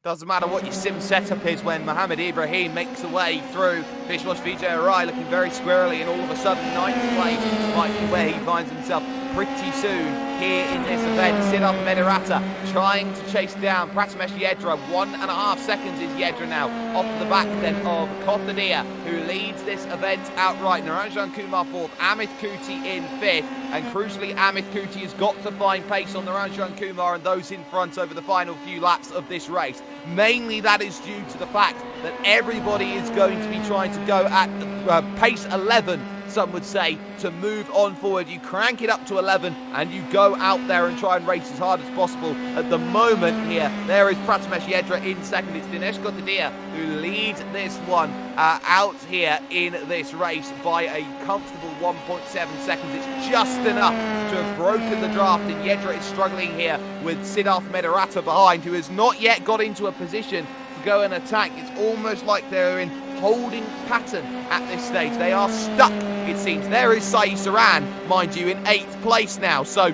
Doesn't matter what your sim setup is when Mohammed Ibrahim makes the way through. Vishwas Vijay Rai looking very squirrely, and all of a sudden 9th place might be where he finds himself pretty soon here in this event. Siddharth Medarata trying to chase down Prathamesh Yedra. 1.5 seconds is Yedra now off the back then of Kothadia, who leads this event outright. Naranjan Kumar 4th, Amit Kuti in 5th, and crucially Amit Kuti has got to find pace on Naranjan Kumar and those in front over the final few laps of this race. Mainly that is due to the fact that everybody is going to be trying to go at pace 11, some would say, to move on forward. You crank it up to 11 and you go out there and try and race as hard as possible. At the moment here, there is Prathamesh Yedra in 2nd. It's Dinesh Kothadia who leads this one out here in this race by a comfortable 1.7 seconds. It's just enough to have broken the draft, and Yedra is struggling here with Siddharth Medarata behind, who has not yet got into a position to go and attack. It's almost like they're in holding pattern at this stage. They are stuck, it seems. There is Sai Saran, mind you, in 8th place now. So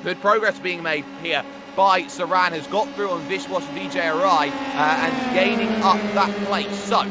good progress being made here by Saran, has got through on Vishwas Vijay Rai and gaining up that place. So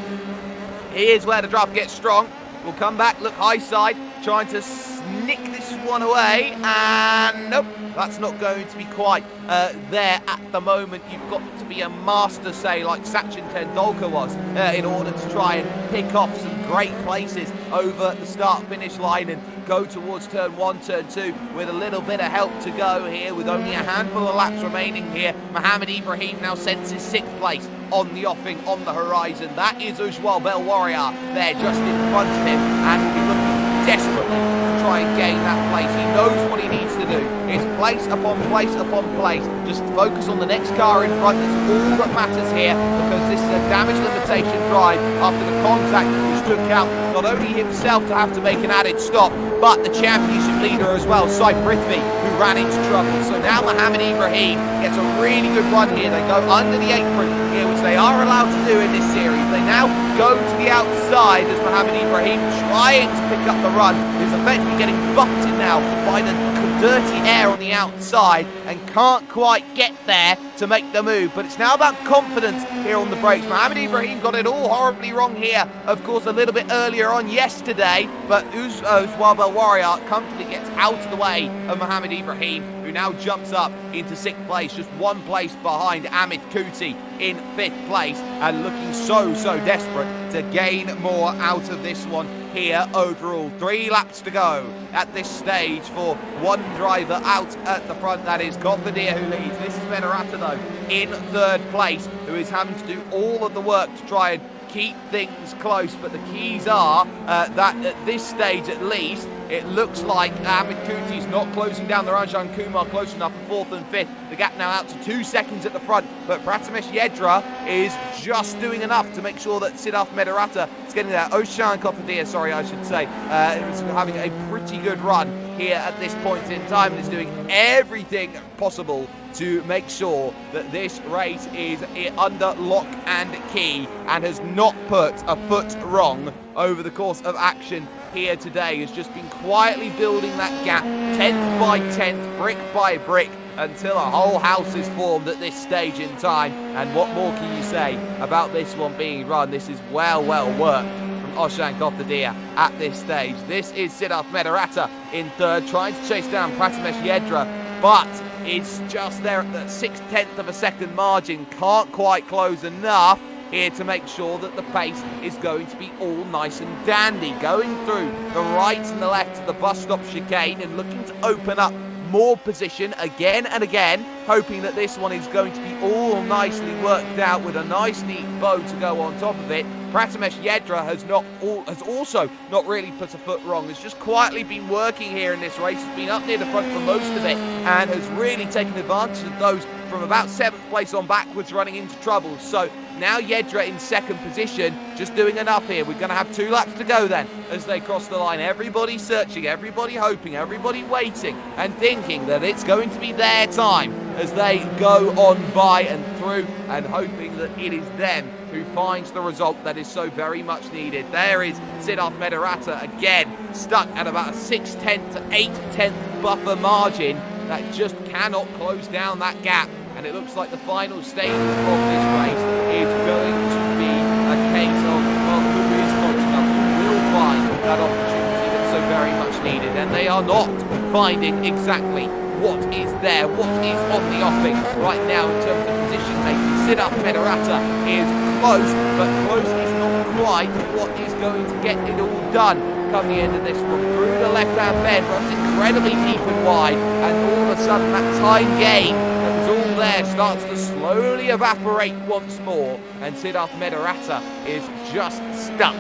here's where the draft gets strong. We'll come back, look high side, trying to snick this one away, and nope, that's not going to be quite there at the moment. You've got to be a master, say, like Sachin Tendulkar was, in order to try and pick off some great places over the start-finish line and go towards turn 1, turn 2 with a little bit of help to go here with only a handful of laps remaining here. Mohammed Ibrahim now senses 6th place on the offing, on the horizon. That is Ujwal Belwaria there just in front of him, and will be looking desperately to try and gain that place. He knows what he needs to do. It's place upon place upon place. Just focus on the next car in front. That's all that matters here, because this is a damage limitation drive after the contact which took out not only himself to have to make an added stop, but the championship leader as well, Sai Prithvi, who ran into trouble. So now Mohammed Ibrahim gets a really good run here. They go under the apron here, which they are allowed to do in this series. They now go to the outside as Mohammed Ibrahim trying to pick up the run. He's effectively getting buffeted now by the dirty air on the outside and can't quite get there to make the move. But it's now about confidence here on the brakes. Mohammed Ibrahim got it all horribly wrong here, of course, a little bit earlier on yesterday, but Ujwal Belwaria comfortably gets out of the way of Mohammed Ibrahim, who now jumps up into 6th place, just 1 place behind Amit Kuti in 5th place, and looking so desperate to gain more out of this one here overall. 3 laps to go at this stage for one driver out at the front. That is Kothadia who leads. This is Medarata though in 3rd place, who is having to do all of the work to try and keep things close, but the keys are that at this stage at least, it looks like Ahmed Kuti is not closing down the Rajan Kumar close enough for 4th and 5th. The gap now out to 2 seconds at the front, but Pratamesh Yedra is just doing enough to make sure that Siddharth Medarata is getting there. Oshan Kotadia, sorry, I should say, is having a pretty good run here at this point in time and is doing everything possible to make sure that this race is under lock and key and has not put a foot wrong over the course of action here today. Has just been quietly building that gap 10th by 10th, brick by brick, until a whole house is formed at this stage in time. And what more can you say about this one being run? This is well worked from Oshan Kotadia at this stage. This is Siddharth Medarata in 3rd, trying to chase down Pratamesh Yedra, but it's just there at the 6/10 of a second margin. Can't quite close enough here to make sure that the pace is going to be all nice and dandy. Going through the right and the left of the bus stop chicane and looking to open up more position again and again, hoping that this one is going to be all nicely worked out with a nice neat bow to go on top of it. Pratamesh Yedra has also not really put a foot wrong. Has just quietly been working here in this race. Has been up near the front for most of it and has really taken advantage of those from about 7th place on backwards running into trouble. So now Yedra in 2nd position, just doing enough here. We're going to have 2 laps to go then as they cross the line. Everybody searching, everybody hoping, everybody waiting and thinking that it's going to be their time as they go on by and through and hoping that it is them who finds the result that is so very much needed. There is Siddharth Medarata again, stuck at about a 6/10 to 8/10 buffer margin that just cannot close down that gap. And it looks like the final stages of this race is going to be a case of, well, who is close enough, who will find that opportunity that's so very much needed. And they are not finding exactly what is there, what is on the offing right now in terms of position making. Siddharth Medarata is close, but close is not quite what is going to get it all done come the end of this one. Through the left-hand bend, runs incredibly deep and wide, and all of a sudden that time gain that was all there starts to slowly evaporate once more, and Siddharth Medarata is just stuck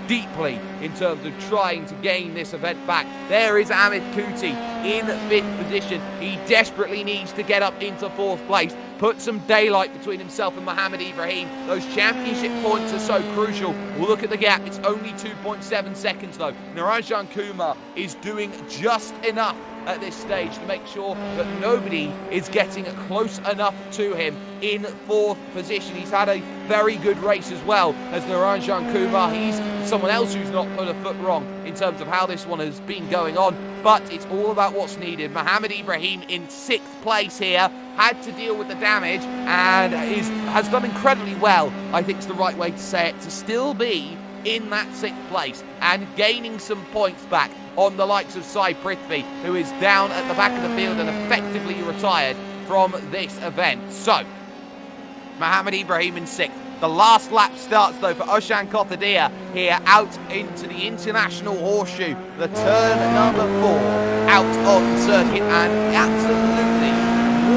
deeply in terms of trying to gain this event back. There is Ahmed Kuti in 5th position. He desperately needs to get up into 4th place, put some daylight between himself and Mohammed Ibrahim. Those championship points are so crucial. We'll look at the gap. It's only 2.7 seconds though. Narajan Kumar is doing just enough at this stage to make sure that nobody is getting close enough to him in 4th position. He's had a very good race as well as Narajan Kumar. He's someone else who's not put a foot wrong in terms of how this one has been going on, but it's all about what's needed. Mohammed Ibrahim in 6th place here, had to deal with the damage and has done incredibly well, I think is the right way to say it, to still be in that 6th place and gaining some points back on the likes of Sai Prithvi, who is down at the back of the field and effectively retired from this event. So, Mohammed Ibrahim in 6th. The last lap starts though for Oshan Kotadia here out into the International Horseshoe, the turn number 4 out on circuit, and absolutely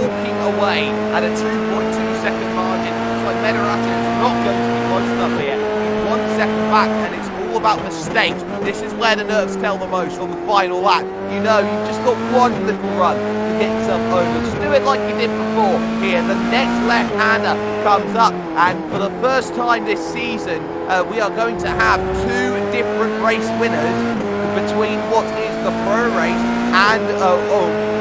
walking away at a 2.2 second margin. Looks like Medarata is not going to be close enough here. He's 1 second back and it's all about mistakes. This is where the nerves tell the most on the final lap. You know, you've just got one little run to get yourself over. Just do it like you did before. Here, the next left-hander comes up, and for the first time this season, we are going to have 2 different race winners between what is the pro race and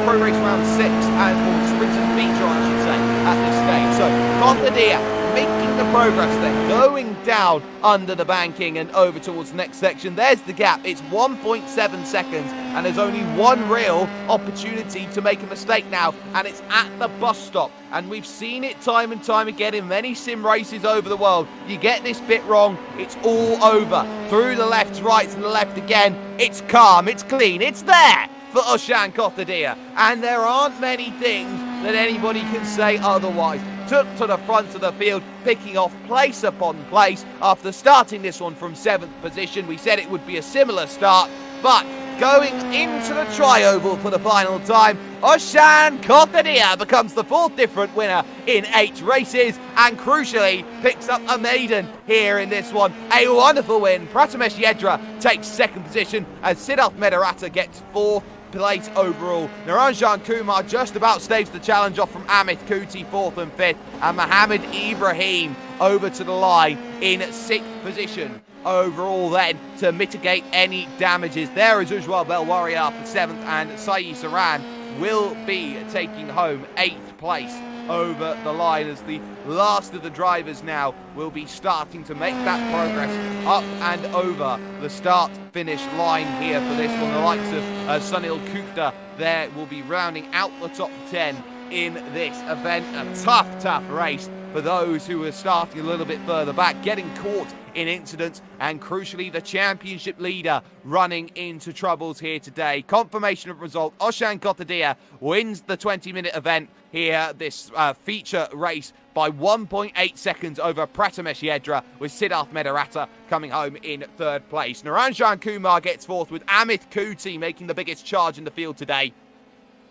pro race round 6 and sprint and feature, I should say, at this stage. So, Kotadia making the progress then, going down under the banking and over towards the next section. There's the gap. It's 1.7 seconds and there's only one real opportunity to make a mistake now, and it's at the bus stop. And we've seen it time and time again in many sim races over the world. You get this bit wrong, it's all over. Through the left, right and the left again. It's calm, it's clean, it's there for Oshan Kotadia. And there aren't many things that anybody can say otherwise. Took to the front of the field, picking off place upon place after starting this one from 7th position. We said it would be a similar start, but going into the tri-oval for the final time. Oshan Kotadia becomes the 4th different winner in 8 races and crucially picks up a maiden here in this one. A wonderful win. Pratamesh Yedra takes 2nd position as Siddharth Medarata gets 4th place overall. Naranjan Kumar just about staves the challenge off from Amit Kuti 4th and 5th, and Mohammed Ibrahim over to the line in 6th position overall then to mitigate any damages. There is Ujwal Belwaria for 7th, and Saeed Saran will be taking home 8th place over the line as the last of the drivers now will be starting to make that progress up and over the start-finish line here for this one. The likes of Sunil Gupta there will be rounding out the top 10 in this event. A tough race for those who are starting a little bit further back, getting caught in incidents, and crucially the championship leader running into troubles here today. Confirmation of result, Oshan Kotadia wins the 20-minute event here, this feature race, by 1.8 seconds over Pratamesh Yedra, with Siddharth Medarata coming home in 3rd place. Naranjan Kumar gets 4th, with Amit Kuti making the biggest charge in the field today.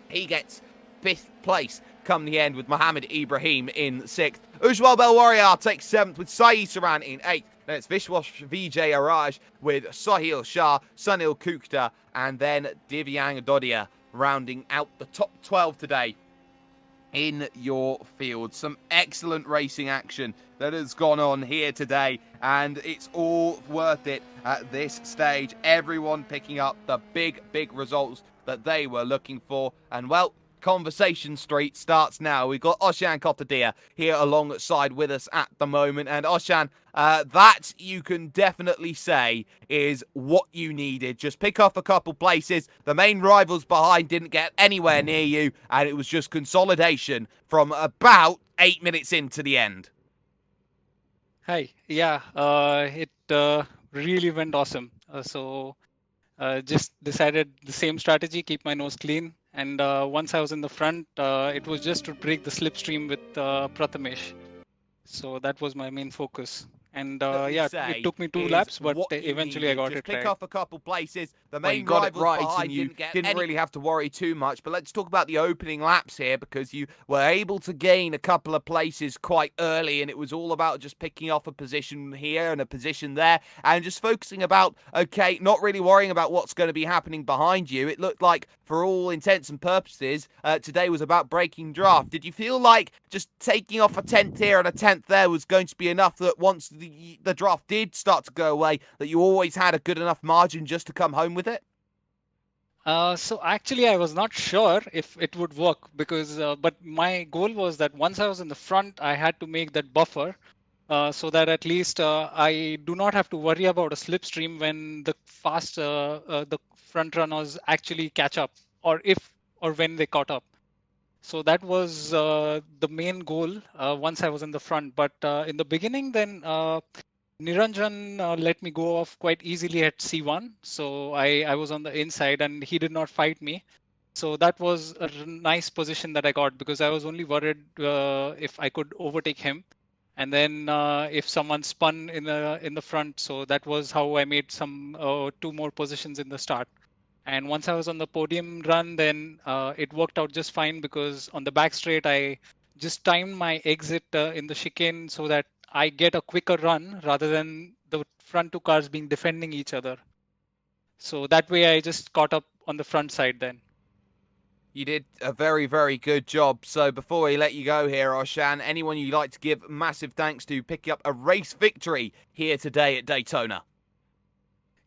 He gets 5th place come the end, with Mohammed Ibrahim in 6th. Ujwal Belwaria takes 7th, with Saeed Saran in 8th. Then it's Vishwash Vijay Araj with Sahil Shah, Sunil Gupta, and then Divyang Dodia rounding out the top 12 today in your field. Some excellent racing action that has gone on here today, and it's all worth it at this stage. Everyone picking up the big results that they were looking for, and well, Conversation Street starts now. We've got Oshan Kotadia here alongside with us at the moment. And Oshan, that you can definitely say is what you needed. Just pick off a couple places. The main rivals behind didn't get anywhere near you, and it was just consolidation from about 8 minutes into the end. Hi. Yeah, it really went awesome. Just decided the same strategy, keep my nose clean. And once I was in the front, it was just to break the slipstream with Prathamesh. So that was my main focus. And yeah, it took me 2 laps, but eventually I got it pick right. off a couple places. The main rivals behind you didn't really have to worry too much. But let's talk about the opening laps here, because you were able to gain a couple of places quite early, and it was all about just picking off a position here and a position there, and just focusing about, okay, not really worrying about what's going to be happening behind you. It looked like, for all intents and purposes, today was about breaking draft. Did you feel like just taking off a 10th here and a 10th there was going to be enough, that once the draft did start to go away, that you always had a good enough margin just to come home with it? So actually, I was not sure if it would work, because but my goal was that once I was in the front, I had to make that buffer, so that at least I do not have to worry about a slipstream when the front runners actually catch up, or when they caught up. So that was the main goal once I was in the front. But in the beginning, then Niranjan let me go off quite easily at C1. So I was on the inside and he did not fight me. So that was a nice position that I got, because I was only worried if I could overtake him. And then if someone spun in the front, so that was how I made some 2 more positions in the start. And once I was on the podium run, then it worked out just fine, because on the back straight, I just timed my exit in the chicane so that I get a quicker run rather than the front 2 cars being defending each other. So that way I just caught up on the front side then. You did a very good job. So before we let you go here, Oshan, anyone you'd like to give massive thanks to picking up a race victory here today at Daytona?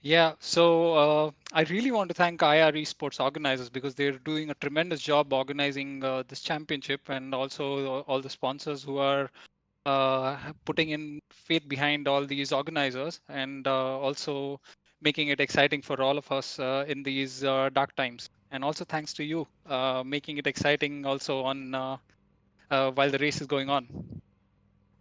Yeah, so I really want to thank IR Esports organizers, because they're doing a tremendous job organizing this championship, and also all the sponsors who are putting in faith behind all these organizers, and also making it exciting for all of us in these dark times. And also thanks to you, making it exciting also on while the race is going on.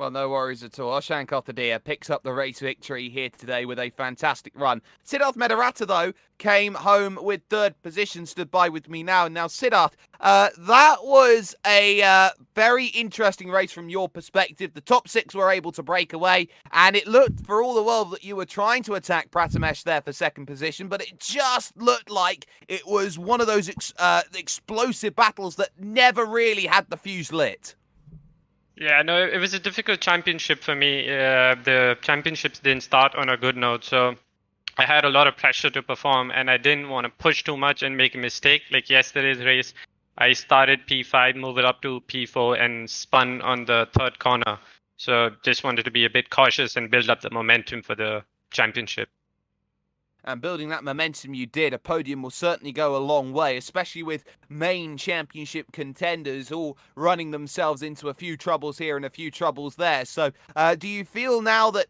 Well, no worries at all. Oshan Kotadia picks up the race victory here today with a fantastic run. Siddharth Medarata, though, came home with third position, stood by with me now. And now, Siddharth, that was a very interesting race from your perspective. The top six were able to break away, and it looked for all the world that you were trying to attack Pratamesh there for second position, but it just looked like it was one of those explosive battles that never really had the fuse lit. Yeah, no, it was a difficult championship for me. The championships didn't start on a good note, so I had a lot of pressure to perform, and I didn't want to push too much and make a mistake. Like yesterday's race, I started P5, moved it up to P4, and spun on the third corner. So just wanted to be a bit cautious and build up the momentum for the championship. And building that momentum you did, a podium will certainly go a long way, especially with main championship contenders all running themselves into a few troubles here and a few troubles there. So do you feel now that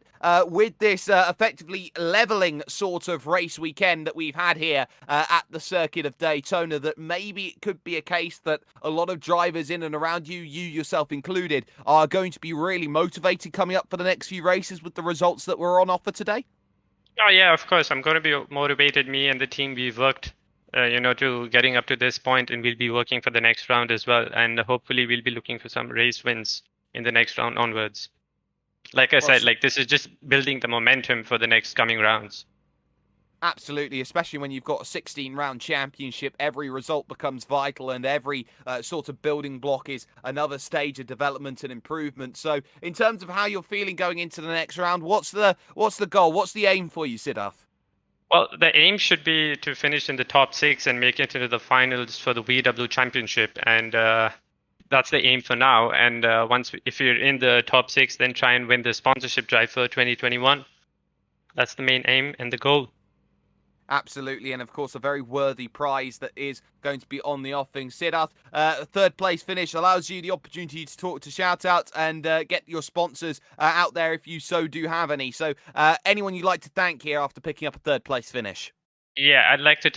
with this effectively levelling sort of race weekend that we've had here at the circuit of Daytona, that maybe it could be a case that a lot of drivers in and around you, you yourself included, are going to be really motivated coming up for the next few races with the results that were on offer today? Oh yeah, of course. I'm going to be motivated. Me and the team, we've worked, to getting up to this point, and we'll be working for the next round as well. And hopefully, we'll be looking for some race wins in the next round onwards. Like I said, like this is just building the momentum for the next coming rounds. Absolutely, especially when you've got a 16-round championship, every result becomes vital, and every sort of building block is another stage of development and improvement. So, in terms of how you're feeling going into the next round, what's the goal? What's the aim for you, Siddharth? Well, the aim should be to finish in the top 6 and make it into the finals for the VW Championship, and that's the aim for now. And if you're in the top 6, then try and win the sponsorship drive for 2021. That's the main aim and the goal. Absolutely, and of course, a very worthy prize that is going to be on the offing. Siddharth, third place finish allows you the opportunity to talk to shout-outs and get your sponsors out there if you so do have any. So, anyone you'd like to thank here after picking up a third place finish? Yeah, I'd like to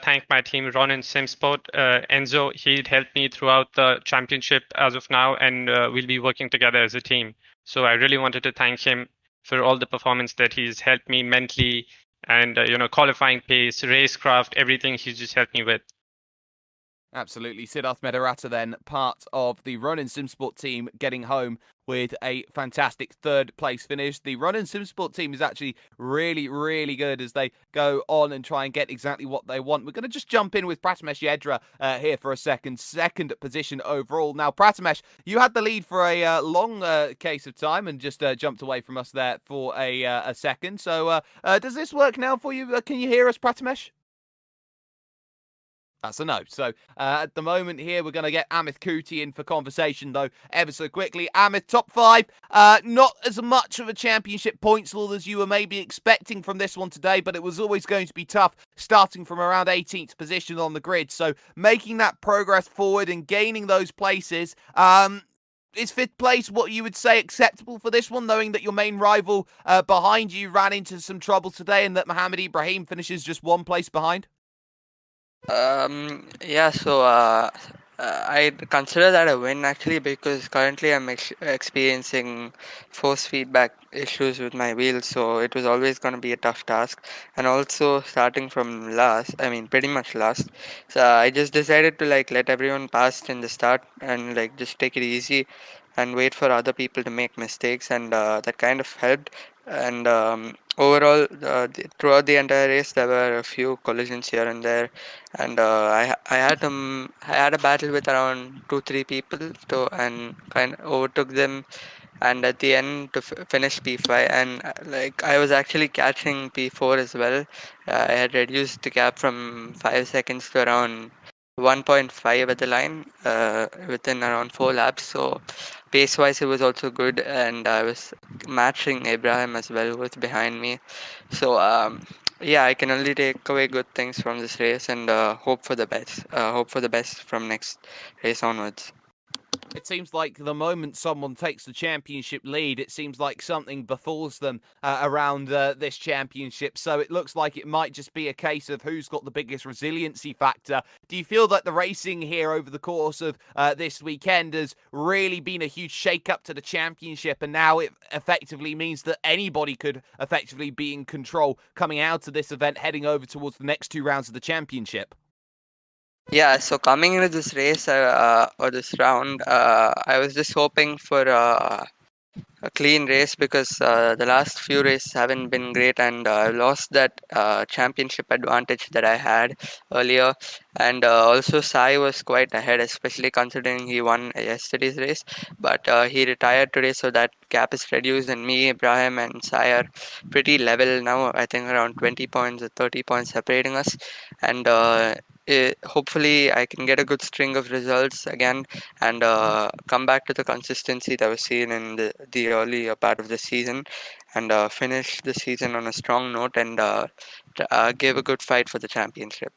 thank my team, Ron and Simsport. Enzo, he'd helped me throughout the championship as of now, and we'll be working together as a team. So I really wanted to thank him for all the performance that he's helped me mentally, and qualifying pace, racecraft, everything he's just helped me with. Absolutely. Siddharth Medarata then part of the Run and Simsport team getting home with a fantastic third place finish. The Run and Simsport team is actually really, really good as they go on and try and get exactly what they want. We're going to just jump in with Pratamesh Yedra here for a second. Second position overall. Now, Pratamesh, you had the lead for a long case of time and just jumped away from us there for a second. So does this work now for you? Can you hear us, Pratamesh? That's a no. So at the moment here, we're going to get Amit Kuti in for conversation, though, ever so quickly. Amit, top 5. Not as much of a championship points haul as you were maybe expecting from this one today, but it was always going to be tough, starting from around 18th position on the grid. So making that progress forward and gaining those places. Is 5th place what you would say acceptable for this one, knowing that your main rival behind you ran into some trouble today and that Mohamed Ibrahim finishes just 1 place behind? Yeah, so I consider that a win actually, because currently I'm experiencing force feedback issues with my wheels, so it was always going to be a tough task. And also starting from last, I mean pretty much last, so I just decided to let everyone pass in the start and just take it easy and wait for other people to make mistakes, and that kind of helped. And overall, throughout the entire race, there were a few collisions here and there, and I had a battle with around 2-3 people, and kind of overtook them, and at the end to finish P5, and I was actually catching P4 as well. I had reduced the gap from 5 seconds to around 1.5 at the line within around 4 laps. So pace wise it was also good, and I was matching Abraham as well, who was behind me. So yeah, I can only take away good things from this race, and hope for the best from next race onwards. It seems like the moment someone takes the championship lead, it seems like something befalls them around this championship. So it looks like it might just be a case of who's got the biggest resiliency factor. Do you feel that the racing here over the course of this weekend has really been a huge shake-up to the championship, and now it effectively means that anybody could effectively be in control coming out of this event, heading over towards the next 2 rounds of the championship? Yeah, so coming into this race or this round, I was just hoping for a clean race because the last few races haven't been great, and I lost that championship advantage that I had earlier. And also Sai was quite ahead, especially considering he won yesterday's race, but he retired today, so that gap is reduced, and me, Ibrahim and Sai are pretty level now. I think around 20 points or 30 points separating us, and hopefully I can get a good string of results again and come back to the consistency that was seen in the earlier part of the season, and finish the season on a strong note, and give a good fight for the championship.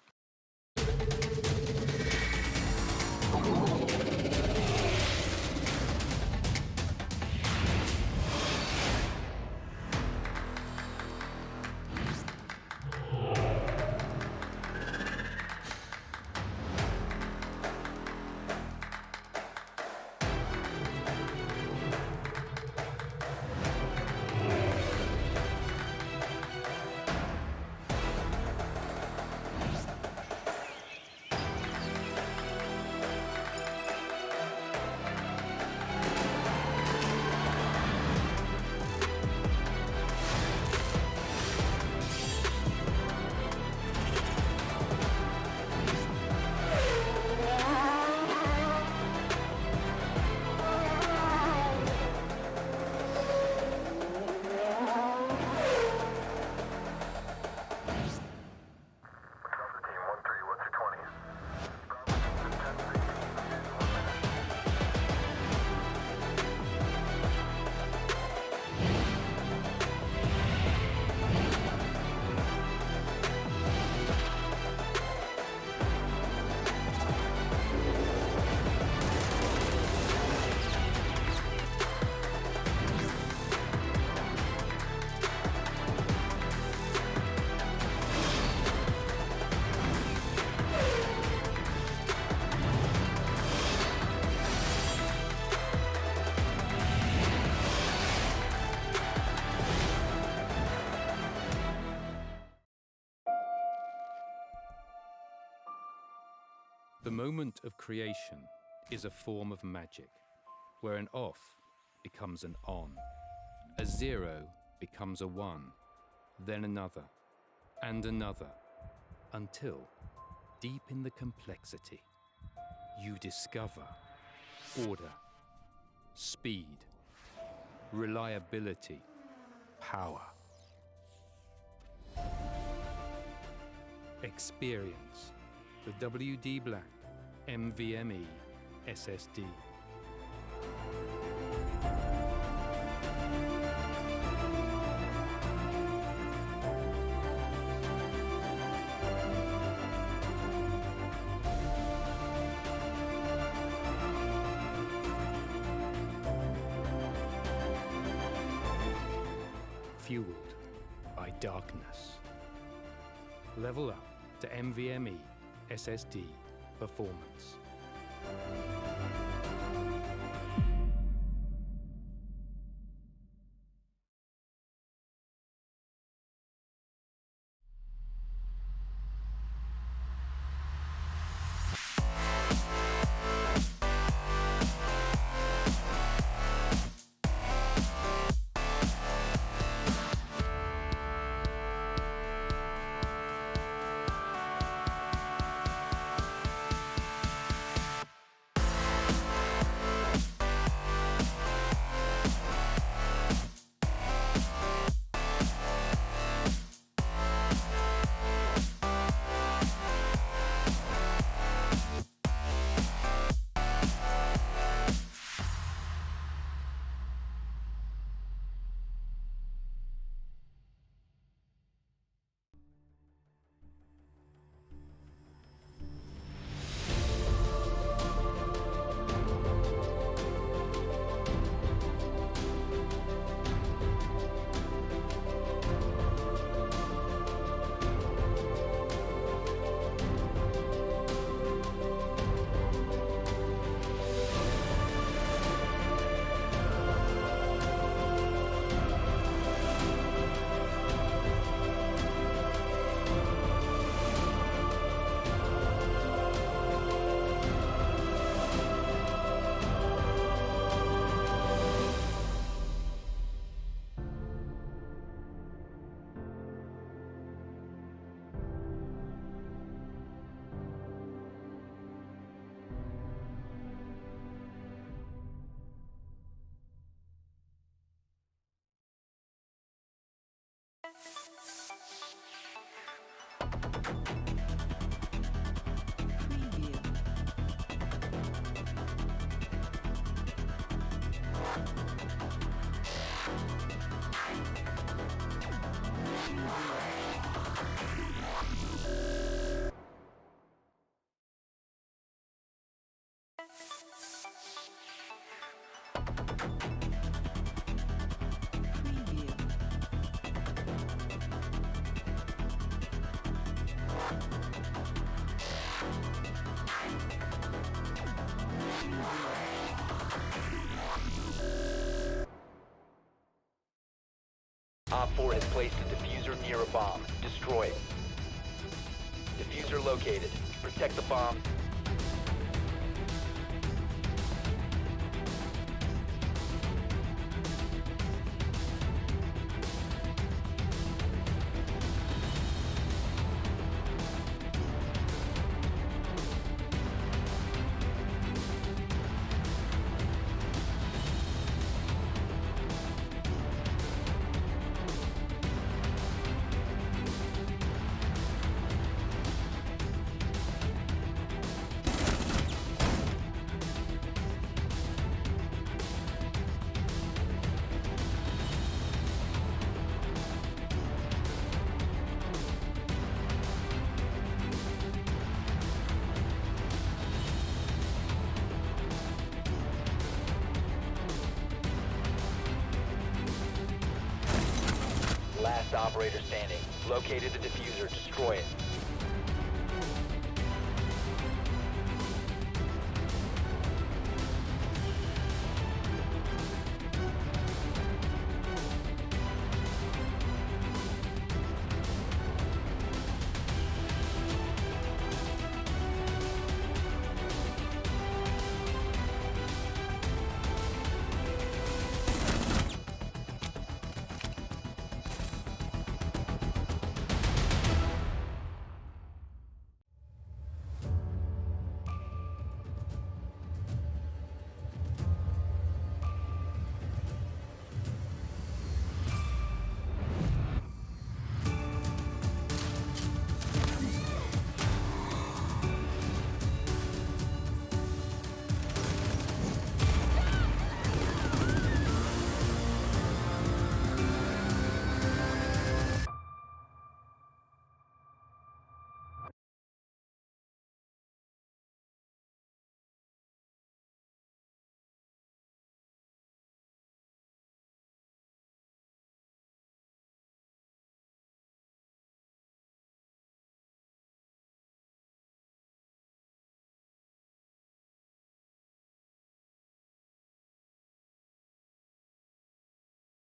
The moment of creation is a form of magic, where an off becomes an on, a 0 becomes a 1, then another, and another, until, deep in the complexity, you discover order, speed, reliability, power. Experience the WD Black NVMe SSD. Fueled by darkness. Level up to NVMe SSD performance. Op 4 has placed a diffuser near a bomb. Destroy it. Diffuser located. Protect the bomb. Last operator standing. Located the diffuser. Destroy it.